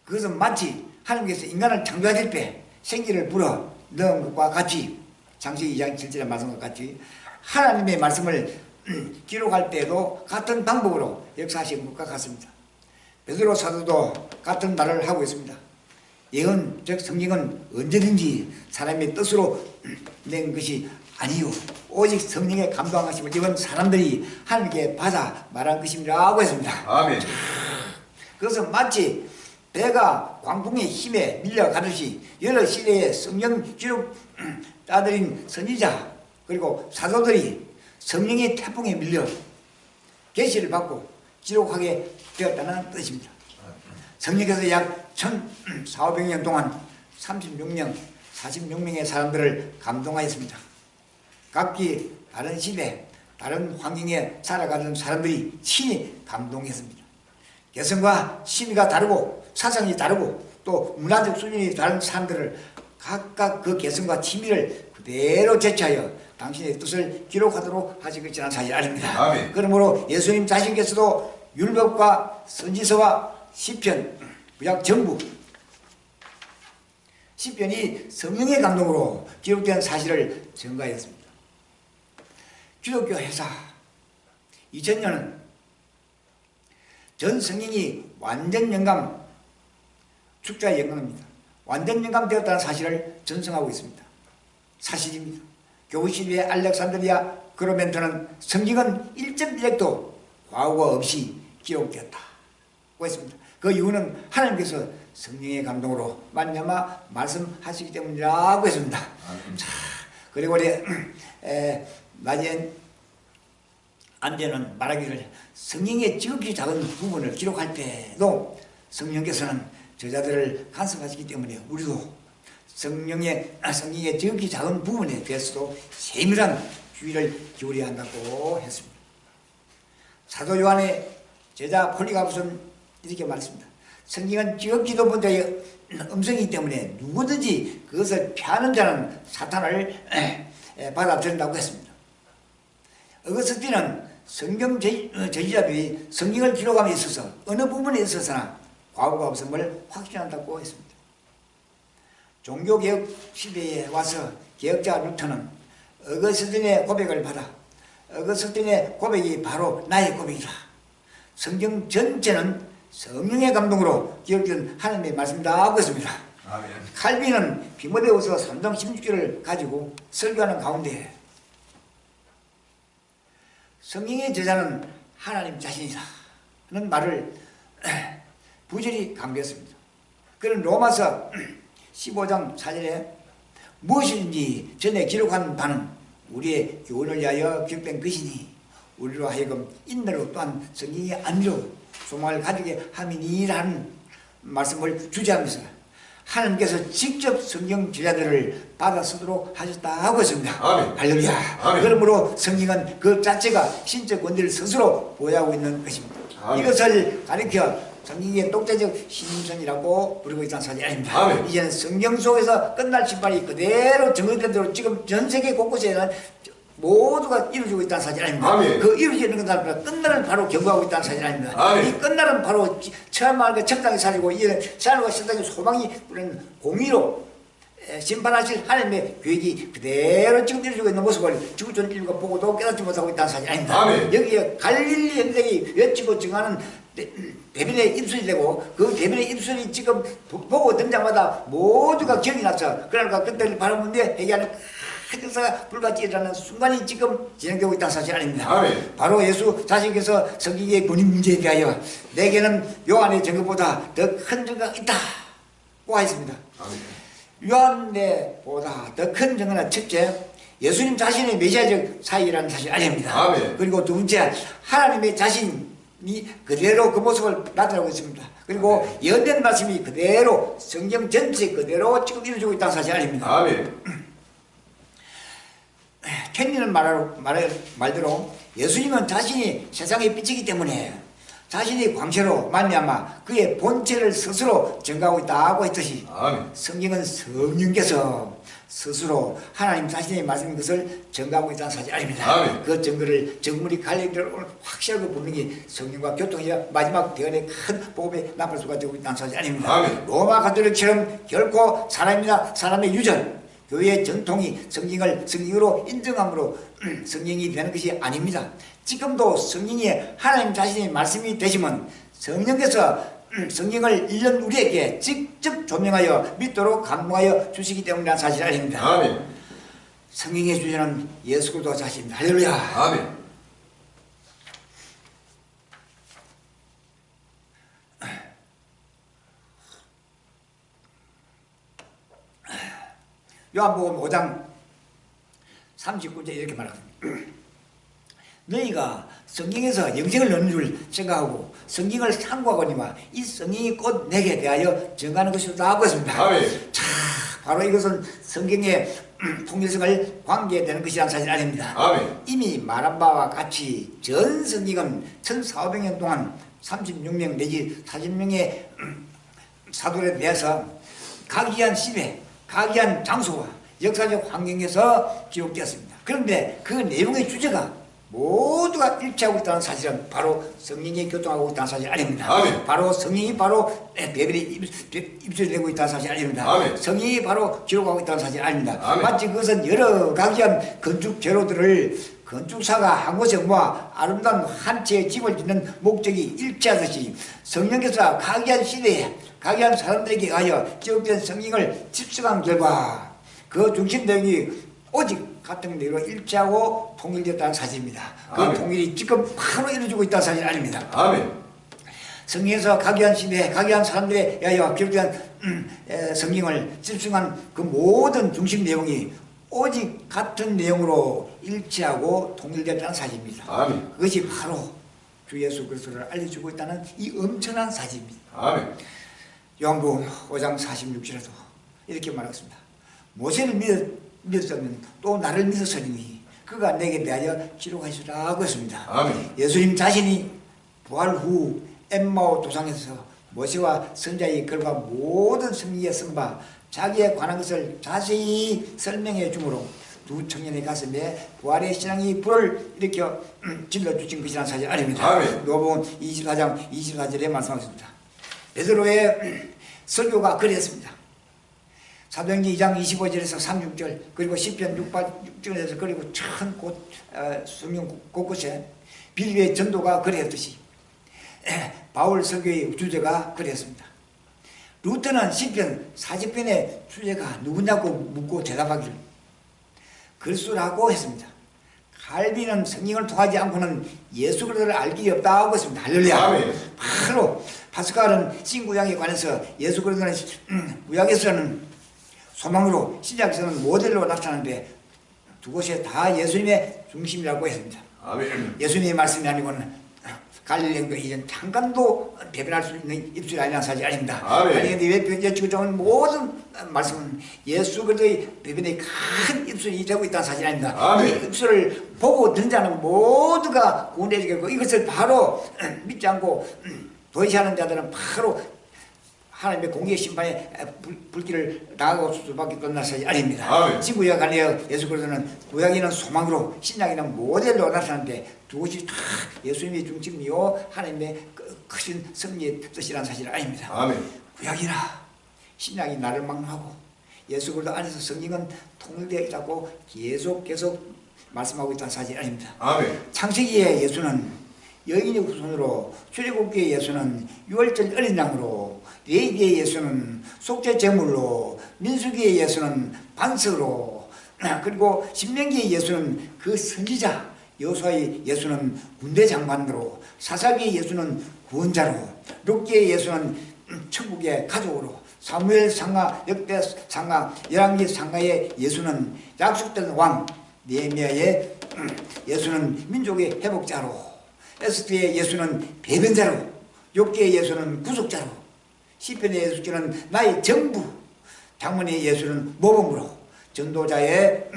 그것은 마치 하나님께서 인간을 창조하실 때 생기를 불어 넣은 것과 같이, 창세기 2장 7절의 말씀과 같이 하나님의 말씀을 기록할 때도 같은 방법으로 역사하신 것과 같습니다. 베드로 사도도 같은 말을 하고 있습니다. 예언, 즉 성경은 언제든지 사람의 뜻으로 낸 것이 아니요 오직 성령의 감동하심을 입은 사람들이 하나님께 받아 말한 것입니다라고 했습니다. 아멘. 그것은 마치 배가 광풍의 힘에 밀려가듯이 여러 시대의 성령 기록자들인 선지자 그리고 사도들이 성령의 태풍에 밀려 계시를 받고 기록하게 되었다는 뜻입니다. 성령께서 약 1400년 동안 36년 46명의 사람들을 감동하였습니다. 각기 다른 시대, 다른 환경에 살아가는 사람들이 친히 감동했습니다. 개성과 심의가 다르고 사상이 다르고 또 문화적 수준이 다른 사람들을 각각 그 개성과 취미를 그대로 제치하여 당신의 뜻을 기록하도록 하실 지난 사실 아닙니다. 아멘. 그러므로 예수님 자신께서도 율법과 선지서와 시편, 구약 전부 시편이 성령의 감동으로 기록된 사실을 증거하였습니다. 기독교 회사 2000년은 전 성령이 완전 영감 축자의 영광입니다. 완전 영감되었다는 사실을 전승하고 있습니다. 사실입니다. 교시대의 알렉산드리아 그로멘트는 성경은 1.1획도 과오가 없이 기록되었다고 했습니다. 그 이유는 하나님께서 성령의 감동으로 말미암아 말씀하시기 때문이라고 했습니다. 자, 그리고 낮엔 안되는 말하기를 성령의 지극히 작은 부분을 기록할 때도 성령께서는 저자들을 간섭하시기 때문에 우리도 성령의 지극히 작은 부분에 대해서도 세밀한 주의를 기울여야 한다고 했습니다. 사도 요한의 제자 폴리가부스는 이렇게 말했습니다. 성경은 지극히 높은 자의 음성이기 때문에 누구든지 그것을 피하는 자는 사탄을 받아들인다고 했습니다. 어거스틴은 성경 저지자들이 성경을 기록함에 있어서 어느 부분에 있어서나 과오가 없음을 확신한다고 했습니다. 종교개혁 시대에 와서 개혁자 루터는 어거스틴의 고백을 받아 어거스틴의 고백이 바로 나의 고백이라. 성경 전체는 성령의 감동으로 기록된 하나님의 말씀이라고 했습니다. 아멘. 칼빈은 디모데후서 3장 16절을 가지고 설교하는 가운데 성령의 제자는 하나님 자신이다 하는 말을 부절히 강조했습니다. 그는 로마서 15장 4절에 무엇인지 전에 기록한 바는 우리의 교훈을 위하여 기록된 것이니 우리로 하여금 인내로 또한 성경이 아니로 소망을 가지게 함이니라는 말씀을 주제하면서 하나님께서 직접 성경 제자들을 받아 쓰도록 하셨다고 했습니다. 아멘. 할렐루야. 아멘. 그러므로 성경은 그 자체가 신적 권위를 스스로 보유하고 있는 것입니다. 아멘. 이것을 가리켜 성경의 독자적 신임성이라고 부르고 있다는 사실이 아닙니다. 아멘. 이제는 성경 속에서 끝날 신발이 그대로 정해된 대로 지금 전 세계 곳곳에는 모두가 이루어지고 있다는 사실 아닙니다. 아멘. 그 이루어지는 것은 끝날을 바로 경고하고 있다는 사실 아닙니다. 아멘. 이 끝날은 바로 처음과 적당히 살리고 이는 삶과 신당의 소망이 우리는 공의로 심판하실 하나님의 계획이 그대로 지금 이루어지고 있는 모습을 지구촌 인류가 보고도 깨닫지 못하고 있다는 사실 아닙니다. 아멘. 여기에 갈릴리 현생이 외치고 증하는 대변의 입술이 되고 그 대변의 입술이 지금 보고 등장마다 모두가 기억이 났어. 그러니까 그때를 바라보는데 회개하는 큰 역사가 불같이 일어나는 순간이 지금 진행되고 있다는 사실 아닙니다. 아멘. 바로 예수 자신께서 성경의 본인 문제에 대하여 내게는 요한의 증거보다 더 큰 증거가 있다고 하였습니다. 아멘. 요한보다 더 큰 증거는 첫째 예수님 자신의 메시아적 사역이라는 사실 아닙니다. 아멘. 그리고 두 번째 하나님의 자신이 그대로 그 모습을 나타내고 있습니다. 그리고 연된 말씀이 그대로 성경 전체 그대로 지금 이루어지고 있다는 사실 아닙니다. 아멘. 켄리는 말대로 예수님은 자신이 세상의 빛이기 때문에 자신이 광채로 말미암아 그의 본체를 스스로 증가하고 있다고 했듯이 아멘. 성경은 성령께서 스스로 하나님 자신의 말씀인 것을 증가하고 있다는 사실 아닙니다. 아멘. 그 증거를 정물이 갈릴리를 오늘 확실하게 분명히 성령과 교통이야 마지막 대언의 큰 복음에 납할 수가 되고 있다는 사실 아닙니다. 아멘. 로마 가톨릭처럼 결코 사람이나 사람의 유전 교회의 전통이 성경으로 인정함으로 성경이 되는 것이 아닙니다. 지금도 성경이 하나님 자신의 말씀이 되시면 성령께서 성경을 읽는 우리에게 직접 조명하여 믿도록 감동하여 주시기 때문이라는 사실 아닙니다. 아멘. 성경의 주제는 예수 그리스도 자신입니다. 할렐루야. 아멘. 요한복음 5장 39절 이렇게 말합니다. 너희가 성경에서 영생을 얻는 줄 생각하고 성경을 상고하거니와 이 성경이 곧 내게 대하여 증가하는 것이다 하고 했습니다. 아멘. 자, 바로 이것은 성경의 통일성을 관계되는 것이라는 사실 아닙니다. 아멘. 이미 말한 바와 같이 전 성경은 1400년 동안 36명 내지 40명의 사도에 대해서 각이한 시대, 각이한 장소와 역사적 환경에서 기록되었습니다. 그런데 그 내용의 주제가 모두가 일치하고 있다는 사실은 바로 성령이 교통하고 있다는 사실 아닙니다. 아멘. 바로 성령이 바로 베드로의 입술이 되고 있다는 사실 아닙니다. 아멘. 성령이 바로 기록하고 있다는 사실 아닙니다. 아멘. 마치 그것은 여러 각이한 건축 재료들을 건축사가 한 곳에 모아 아름다운 한 채의 집을 짓는 목적이 일치하듯이 성령께서 각이한 시대에 각이한 사람들에게 의하여 기록된 성경을 집중한 결과 그 중심 내용이 오직 같은 내용으로 일치하고 통일되었다는 사실입니다. 그 아멘. 통일이 지금 바로 이루어지고 있다는 사실 아닙니다. 아멘. 성경에서 각이한 시대에 각이한 사람들에 의하여 기록된 성경을 집중한 그 모든 중심 내용이 오직 같은 내용으로 일치하고 통일되었다는 사실입니다. 아멘. 그것이 바로 주 예수 그리스도를 알려주고 있다는 이 엄청난 사실입니다. 아멘. 요한복음 5장 46절에도 이렇게 말하겠습니다. 모세를 믿었으면 또 나를 믿었으니 그가 내게 대하여 기록하시라고 했습니다. 아멘. 예수님 자신이 부활 후 엠마오 도상에서 모세와 선자의 글과 모든 성경에 쓴 바 자기에 관한 것을 자세히 설명해 주므로 두 청년의 가슴에 부활의 신앙이 불을 일으켜 질러주신 것이라는 사실 아닙니다. 아멘. 요한복음 24장 24절에 말씀하셨습니다. 베드로의 설교가 그랬습니다. 사도행전 2장 25절에서 36절 그리고 시편 6절에서 그리고 천 성경 곳곳에 빌리의 전도가 그랬듯이 바울 설교의 주제가 그랬습니다. 루터는 시편 40편의 주제가 누구냐고 묻고 대답하기를 그리스도라고 했습니다. 갈비는 성경을 통하지 않고는 예수 그리스도를 알 길이 없다고 했습니다. 할렐루야. 아멘. 바로 파스칼은 신구약에 관해서 예수 그리스도는 구약에서는 소망으로 신약에서는 모델로 나타나는데 두 곳에 다 예수님의 중심이라고 했습니다. 아멘. 예수님의 말씀이 아니고는 갈릴리행도 이전 잠깐도 배변할 수 있는 입술이 아니라는 사실이 아닙니다. 아멘. 갈릴리행의 여쭈고정은 모든 말씀은 예수 그리스도의 배변의 큰 입술이 되고 있다는 사실이 아닙니다. 아멘. 이 입술을 보고 듣는 자는 모두가 구원되겠고 이것을 바로 믿지 않고 도시하는 자들은 바로 하나님의 공의의 심판에 불길을 당하고 수밖에 끝날 사실이 아닙니다. 아멘. 신구약 안에 예수 그리스도는 구약에는 소망으로 신약에는 모델로 나타나는데 두 곳이 다 예수님의 중심이요 하나님의 크신 섭리의 뜻이라는 사실이 아닙니다. 아멘. 구약이나 신약이 나를 막론하고 예수 그리스도 안에서 성경은 통일되어 있다고 계속 말씀하고 있다는 사실이 아닙니다. 아멘. 창세기의 예수는 여인의 후손으로, 출애굽기의 예수는 유월절 어린 양으로, 레위기의 예수는 속죄 제물로, 민수기의 예수는 반석으로, 그리고 신명기의 예수는 그 선지자, 여호수아의 예수는 군대 장관으로, 사사기의 예수는 구원자로, 룻기의 예수는 천국의 가족으로, 사무엘 상하, 역대 상하, 열왕기 상하의 예수는 약속된 왕, 느헤미야의 예수는 민족의 회복자로, 에스더의 예수는 배변자로, 욥기의 예수는 구속자로, 시편의 예수는 나의 전부, 장문의 예수는 모범으로, 전도서의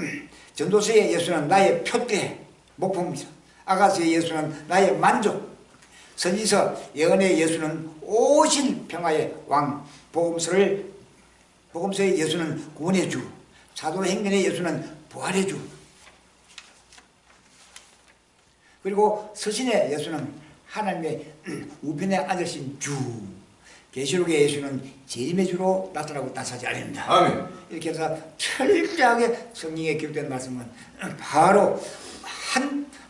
예수는 나의 표대, 목표입니다. 아가서의 예수는 나의 만족, 선지서 예언의 예수는 오실 평화의 왕, 복음서의 예수는 구원의 주, 사도행전의 예수는 부활의 주, 그리고 서신의 예수는 하나님의 우편에 앉으신 주, 계시록의 예수는 재림의 주로 나타나고 있다는 사실 아닙니다. 아멘. 이렇게 해서 철저하게 성경에 기록된 말씀은 바로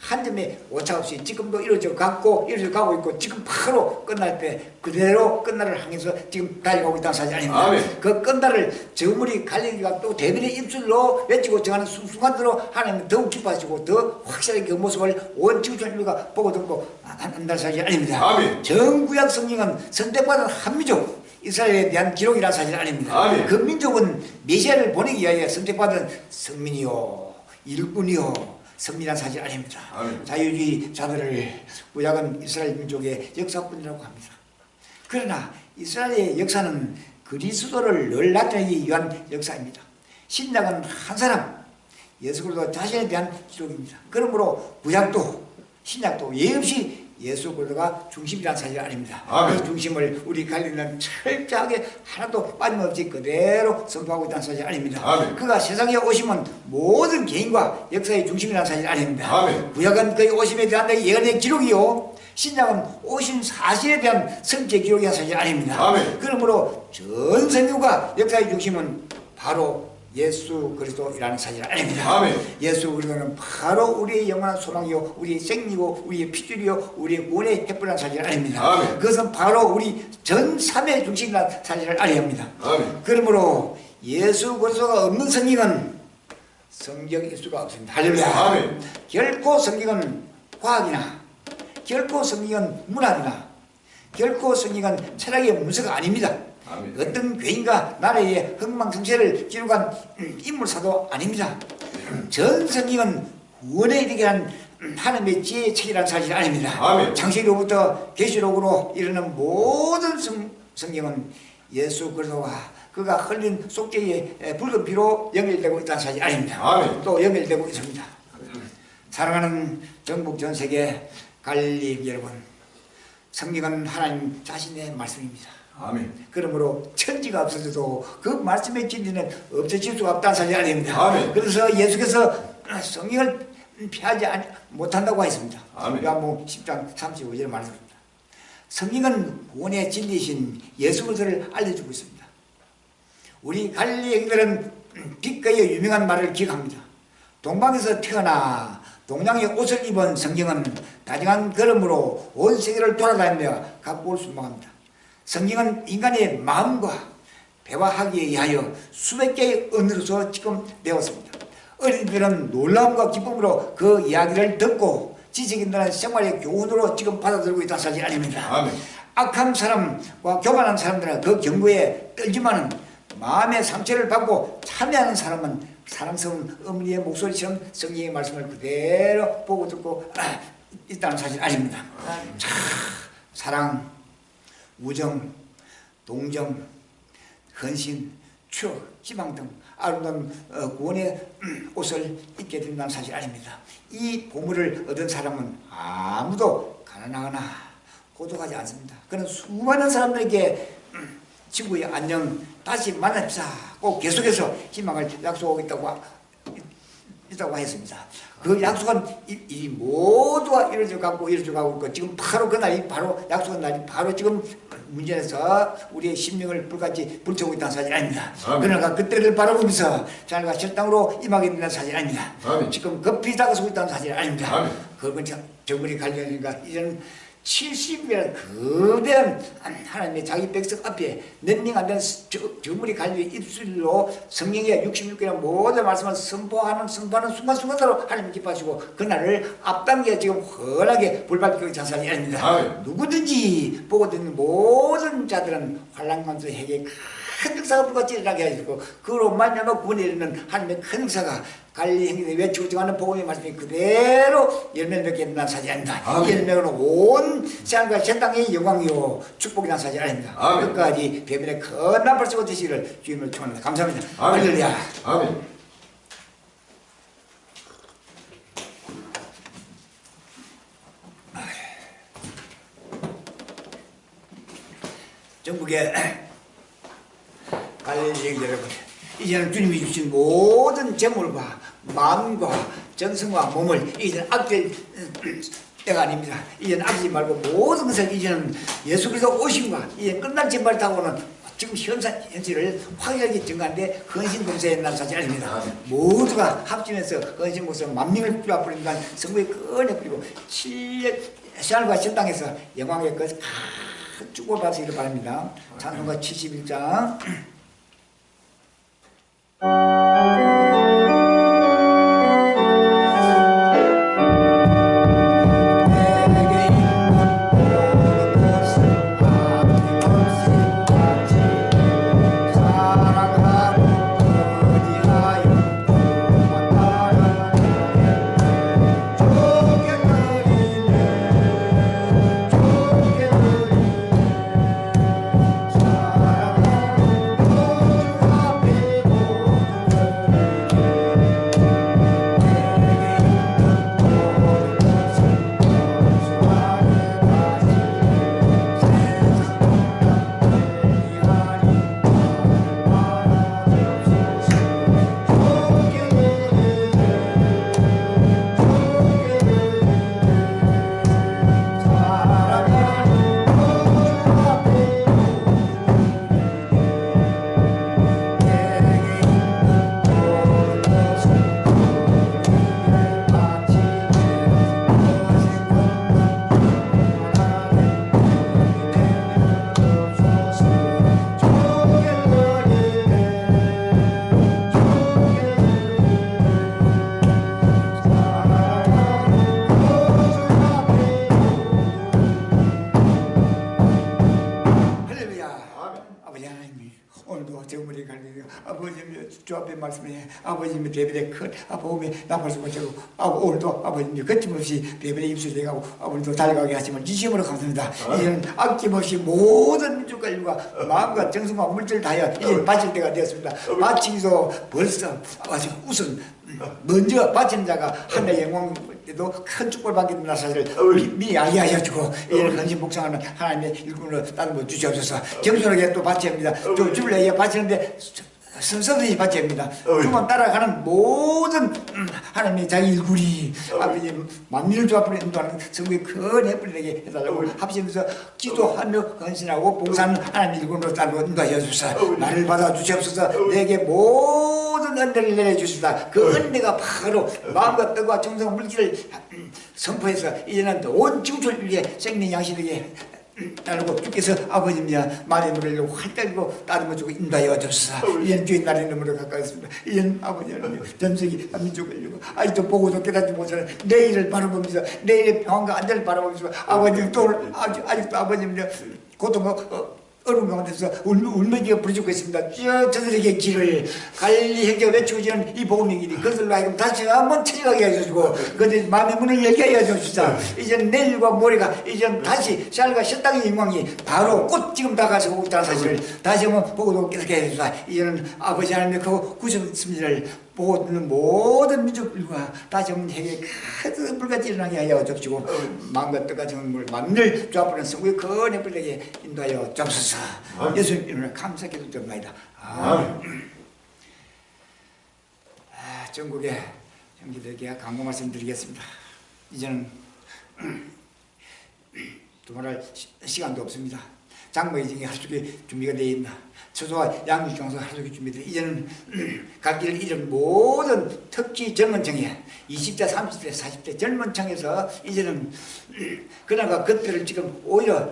한 점에 오차 없이 지금도 이루어져 가고 있고 지금 바로 끝날 때 그대로 끝날을 향해서 지금 달려가고 있다는 사실 아닙니다. 아멘. 그 끝날을 저물이 갈릴리가 또 대변의 입술로 외치고 정하는 순간대로 하나님은 더욱 기뻐하시고 더 확실하게 그 모습을 온 지구촌 인류가 보고 듣고 한다는 사실이 아닙니다. 아멘. 정구약 성경은 선택받은 한민족 이스라엘에 대한 기록이라는 사실 아닙니다. 아멘. 그 민족은 메시아를 보내기 위하여 선택받은 성민이요 일꾼이요 선민한 사실 아닙니다. 아멘. 자유주의 자들을 구약은 이스라엘 민족의 역사뿐이라고 합니다. 그러나 이스라엘의 역사는 그리스도를 늘 나타내기 위한 역사입니다. 신약은 한 사람 예수 그리스도 자신에 대한 기록입니다. 그러므로 구약도 신약도 예의 없이 예수 그리스도가 중심이라는 사실 아닙니다. 아멘. 그 중심을 우리 갈리는 철저하게 하나도 빠짐없이 그대로 선포하고 있다는 사실 아닙니다. 아멘. 그가 세상에 오시면 모든 개인과 역사의 중심이라는 사실 아닙니다. 아멘. 구약은 그의 오심에 대한 예언의 기록이요, 신약은 오신 사실에 대한 성취의 기록이라는 사실 아닙니다. 아멘. 그러므로 전 성경과 역사의 중심은 바로 예수 그리스도이라는 사실 아닙니다. 아멘. 예수 그리스도는 바로 우리의 영원한 소망이요, 우리의 생리고, 우리의 핏줄이요, 우리의 구원의 햇불이라는 사실 아닙니다. 아멘. 그것은 바로 우리 전 삼의 중심이라는 사실을 알아야 합니다. 아멘. 그러므로 예수 그리스도가 없는 성경은 성경일 수가 없습니다. 할렐루야. 아멘. 결코 성경은 과학이나, 결코 성경은 문학이나, 결코 성경은 철학의 문서가 아닙니다. 아멘. 어떤 괴인과 나라의 흥망성쇠를 기록한 인물사도 아닙니다. 전 성경은 구원에 이르게 한 하나님의 지혜의 책이라는 사실이 아닙니다. 아멘. 창세기로부터 계시록으로 이르는 모든 성경은 예수 그리스도와 그가 흘린 속죄의 붉은 피로 연결되고 있다는 사실이 아닙니다. 아멘. 또 연결되고 있습니다. 사랑하는 전국 전 세계 갈릴리 여러분, 성경은 하나님 자신의 말씀입니다. 아멘. 그러므로 천지가 없어져도 그 말씀의 진리는 없어질 수가 없다는 사실이 아닙니다. 아멘. 그래서 예수께서 성경을 피하지 못한다고 했습니다. 아멘. 요한복음 10장 35절에 말했습니다. 성경은 구원의 진리이신 예수 그리스도를 알려주고 있습니다. 우리 갈릴리 형들은 빛과의 유명한 말을 기억합니다. 동방에서 태어나 동양의 옷을 입은 성경은 다정한 걸음으로 온 세계를 돌아다니며 각국을 순방합니다. 성경은 인간의 마음과 대화하기에 의하여 수백 개의 언어로서 지금 배웠습니다. 어린이들은 놀라움과 기쁨으로 그 이야기를 듣고 지식인들은 생활의 교훈으로 지금 받아들이고 있다는 사실 아닙니다. 아멘. 악한 사람과 교만한 사람들은 그 경고에 떨지만은 마음의 상처를 받고 참여하는 사람은 사랑스러운 어머니의 목소리처럼 성경의 말씀을 그대로 보고 듣고 있다는 사실 아닙니다. 자, 사랑, 우정, 동정, 헌신, 추억, 희망 등 아름다운 구원의 옷을 입게 된다는 사실 아닙니다. 이 보물을 얻은 사람은 아무도 가난하거나 고독하지 않습니다. 그는 수많은 사람들에게 친구의 안녕, 다시 만납시다. 꼭 계속해서 희망을 약속하고 있다고 했습니다. 그 약속은 이 모두가 이루어져 가고 있고 지금 바로 그 날이 바로 약속한 날이 바로 지금 문제에서 우리의 심령을 불같이 불태우고 있다는 사실 아닙니다. 그러나 그때를 바라보면서 자녀가 실당으로 임하게 된다는 사실 아닙니다. 아멘. 지금 급히 다가서고 있다는 사실 아닙니다. 아멘. 그건 정글이 관련이니까 이제는 70이라는 거대한 하나님의 자기 백성 앞에 넷링하면 저물이 갈려 입술로 성경의 66개의 모든 말씀을 선포하는 순간순간으로 하나님 기뻐하시고 그날을 앞당겨 지금 훤하게 불밟히고 장사하지 아닙니다. 아멘. 누구든지 보고 듣는 모든 자들은 환난감서 해게 큰 역사가 불같이 일어나게 하시고 그로 말미암아 구원에 이르는 하나님의 큰 역사가 갈릴리 행진에 외치고 증하는 복음의 말씀이 그대로 열매를 맺게 된다는 사실이 아닙니다. 이 열매는 온 세상과 전 땅의 영광이요 축복이라는 사실이 아닙니다. 아멘. 끝까지 대변에 큰 남발 쓰고 되시기를 주님을 축원합니다. 감사합니다. 아멘. 할렐루야. 아멘. 전국의 갈릴리 여러분, 이제는 주님이 주신 모든 재물과 마음과 정성과 몸을 이제는 아낄 때가 아닙니다. 이제는 아끼지 말고 모든 것을 이제는 예수 그리스도 오심과 이제 끝날 전발을 타고는 지금 현실을 확연하게 증가하는데 헌신봉사에 난 사실 아닙니다. 모두가 합심해서 헌신봉사 만명을 뿌려버린다는 성부에 꺼내 뿌리고 신앙과 신당에서 영광의 것 큰 축복을 받으시기를 바랍니다. 찬송가 71장 주 앞에 말씀에 아버님의 베베의 큰 아버님의 나팔 소리고 오늘도 아버님이 거침없이 베베의 입술이 돼가고 아버님도 달려가게 하시면 진심으로 감사합니다. 이제는 아낌없이 모든 민족과 인류가 마음과 정성과 물질을 다하여 이제 바칠 때가 되었습니다. 바치기도 벌써 아주 우선 먼저 바치는 자가 하나님의 영광에도 큰 축복을 받게 된다 사실을 미리 알게하셔주고 이를 헌신 복창하는 하나님의 일꾼으로 따르고 주시옵소서. 겸손하게 또 바쳐야 합니다. 또 주일에 바치는데 선선히 바쳐야 합니다. 주만 따라가는 모든 하나님의 자기 일꾼이 아버지 만민을 조합으로 인도하는 성부의 큰 해불이 되게 해달라고 합치면서 기도하며 헌신하고 봉사하는 하나님의 일꾼으로 따르고 인도하셔주소서. 나를 받아주시옵소서. 내게 모든 은혜를 내려주시다. 그 은혜가 바로 마음과 뜻과 정성 물질을 선포해서 이제는 온 지구촌을 위해 생명 양식에게 따르고 주께서 아버지입니다. 말의 노래를 활달고 따르며주고 인도하여 주소서. 이제는 주의 날의 이름으로 가까웠습니다. 이제는 아버지 하나님 전 세계 민족을 이루고 아직도 보고도 깨닫지 못하는 내일을 바라보면서 내일의 평안과 안전을 바라보면서 아버지 또 아직도 아버지입니다. 고통과 어려운 가운데서 울면지가 부르짖고 있습니다. 저들에게 길을 갈리 행자가 외치고지는 이 복음의 길이 그들로 하여금 다시 한번 찾아가게 해주시고 그들 마음의 문을 열게 해주시다. 이제는 내일과 모레가 이제는 다시 쌀과 식당의 영광이 바로 곧 지금 다가서고 있다는 사실을 다시 한번 보고도 깨닫게 해주시다. 이제는 아버지 하나님의 그 구속습니다를 보고 있는 모든 민족들과 다시 한번 해게 큰 불같이 일어나게 하여 주시고 마음과 뜻과 정을 만늘 조합하는 성부의 큰 불에게 인도하여 주옵소서. 예수님 이름으로 감사하게 드립니다. 전국의 형제들에게 강구 말씀드리겠습니다. 이제는 두말할 시간도 없습니다. 장모 이징이 하루속에 준비가 되어 있나. 처소와 양육 중에서 하루속에 준비되어 이제는 갈 길을 잃은 모든 특히 젊은 층에 20대, 30대, 40대 젊은 층에서 이제는 그나마 그때를 지금 오히려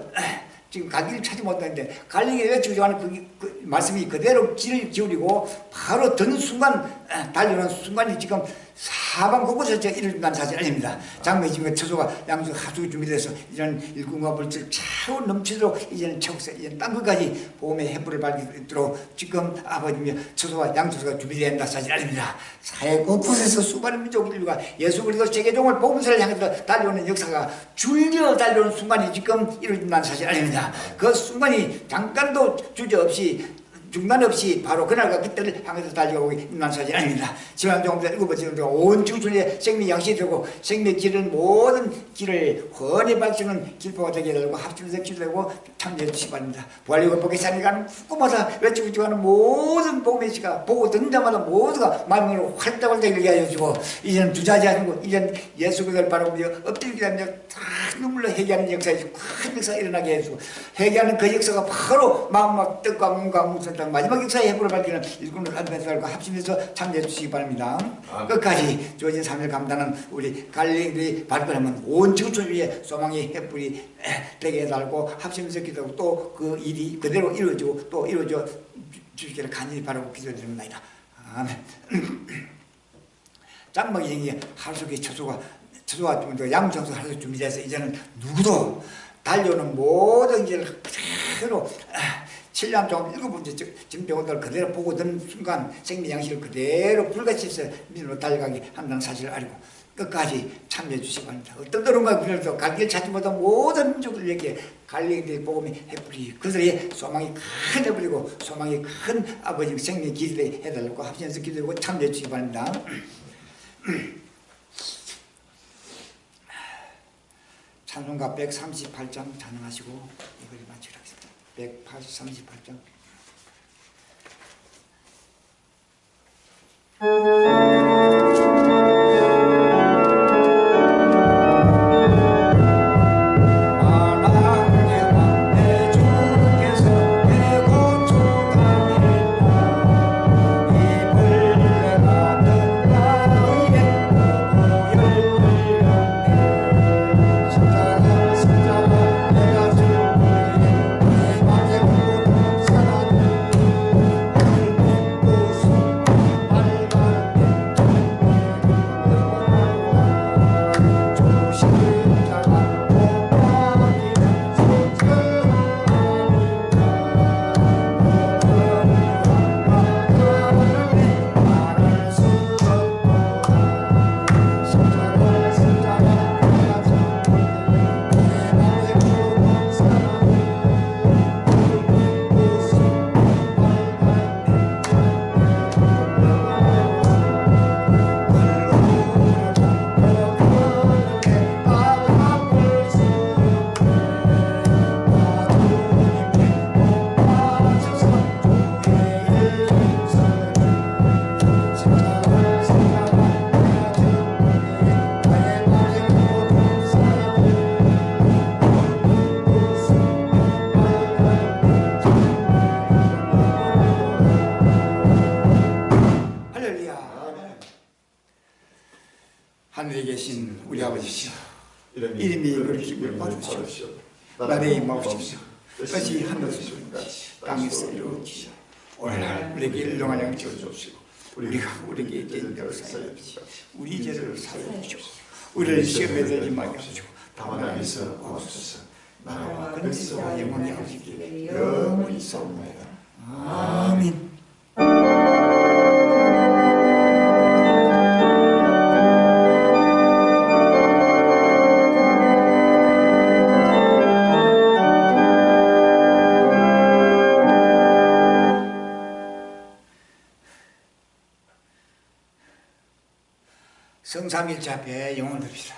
지금 갈 길을 찾지 못하는데 갈 길을 외치고 하는 그 말씀이 그대로 길을 기울이고 바로 드는 순간 달려오는 순간이 지금 사방 곳곳에서 이루어진다는 사실 아닙니다. 장로의 지금 처소가 양쪽 하수가 준비돼서 이제는 일꾼과 물질 차고 넘치도록 이제는 채우서 이제는 땅끝까지 보험의 해불을 밝히도록 지금 아버님의 처소와 양초소가 준비되어 있다 사실 아닙니다. 사회 곳곳에서 수많은 민족 인류가 예수 그리스도 세계종을 복음서를 향해서 달려오는 역사가 줄려 달려오는 순간이 지금 이루어진다는 사실 아닙니다. 그 순간이 잠깐도 주저없이 중단 없이 바로 그날과 그때를 향해서 달려가고 있는 사실이 아닙니다. 지난 정부에서 7번째 동안 온 지구촌에 생명 양식이 되고 생명 길은 모든 길을 훤히 밝히는 길포가 되게 되고 합치면서 기도되고 참여해 주시기 바랍니다. 부활리고 복의 산에 가는 꿈마다 외치고 가는 모든 복음의 시가 보고 듣는 자마다 모두가 마음으로 활짝활짝 일게 하여 주고 이제는 주저하지 않고 이제는 예수 그리스도를 바라보며 엎드리게 되며 다 눈물로 회개하는 역사에 큰 역사가 일어나게 해주고 회개하는 그 역사가 바로 마음과 뜻과 몸과 목소리 마지막 역사의 해부를 밝히는 일꾼을 안배설과 합심해서 참여해 주시기 바랍니다. 끝까지 주어진 삶을 감당하는 우리 갈릴리 발걸음은 온 지구촌 위에 소망의 해불이 되게 해달고 합심해서 기도하고 또 그 일이 그대로 이루어지고 또 이루어져 주시기를 간절히 바라고 기도드립니다. 아멘. 장막이 생기에 하루속에 처소가 양정소 하루속 준비돼서 이제는 누구도 달려오는 모든 길을 그대로 7년 동안 7번째 증병원들 그대로 보고 듣는 순간 생명 양식을 그대로 불같이 해서 믿음으로 달려가게 한다는 사실을 알고 끝까지 참여해 주시기 바랍니다. 어떤 어려움과 그래도 갈 길 찾지 못한 모든 민족들에게 갈릴리 복음의 해불이 그들의 소망이 큰 해불이고 소망이 큰 아버지 생명 길이 해달라고 합심해서 기도하고 참여해 주시기 바랍니다. 찬송가 138장 찬양하시고 이걸 마치도록 하겠습니다. 138장 사랑 하늘에 계신 우리 아버지시여, 이름이 이름이 그렇게 그렇게 받으시오. 받으시오. 나라의 마옵시오. 뜻이 하늘에서 땅에서 이루어지시오. 오늘날 우리에게 일용할 양식을 주옵시고, 우리가 우리에게 있는 대로 사하옵시고, 우리 죄를 사하옵시고, 우리를 시험에 들지 말게 하시고, 다만 악에서 구하옵소서. 나라와 근세와 영원히 아버지께 영원히 있사옵나이다. 아멘. 성삼일체 앞에 영혼 듭시다.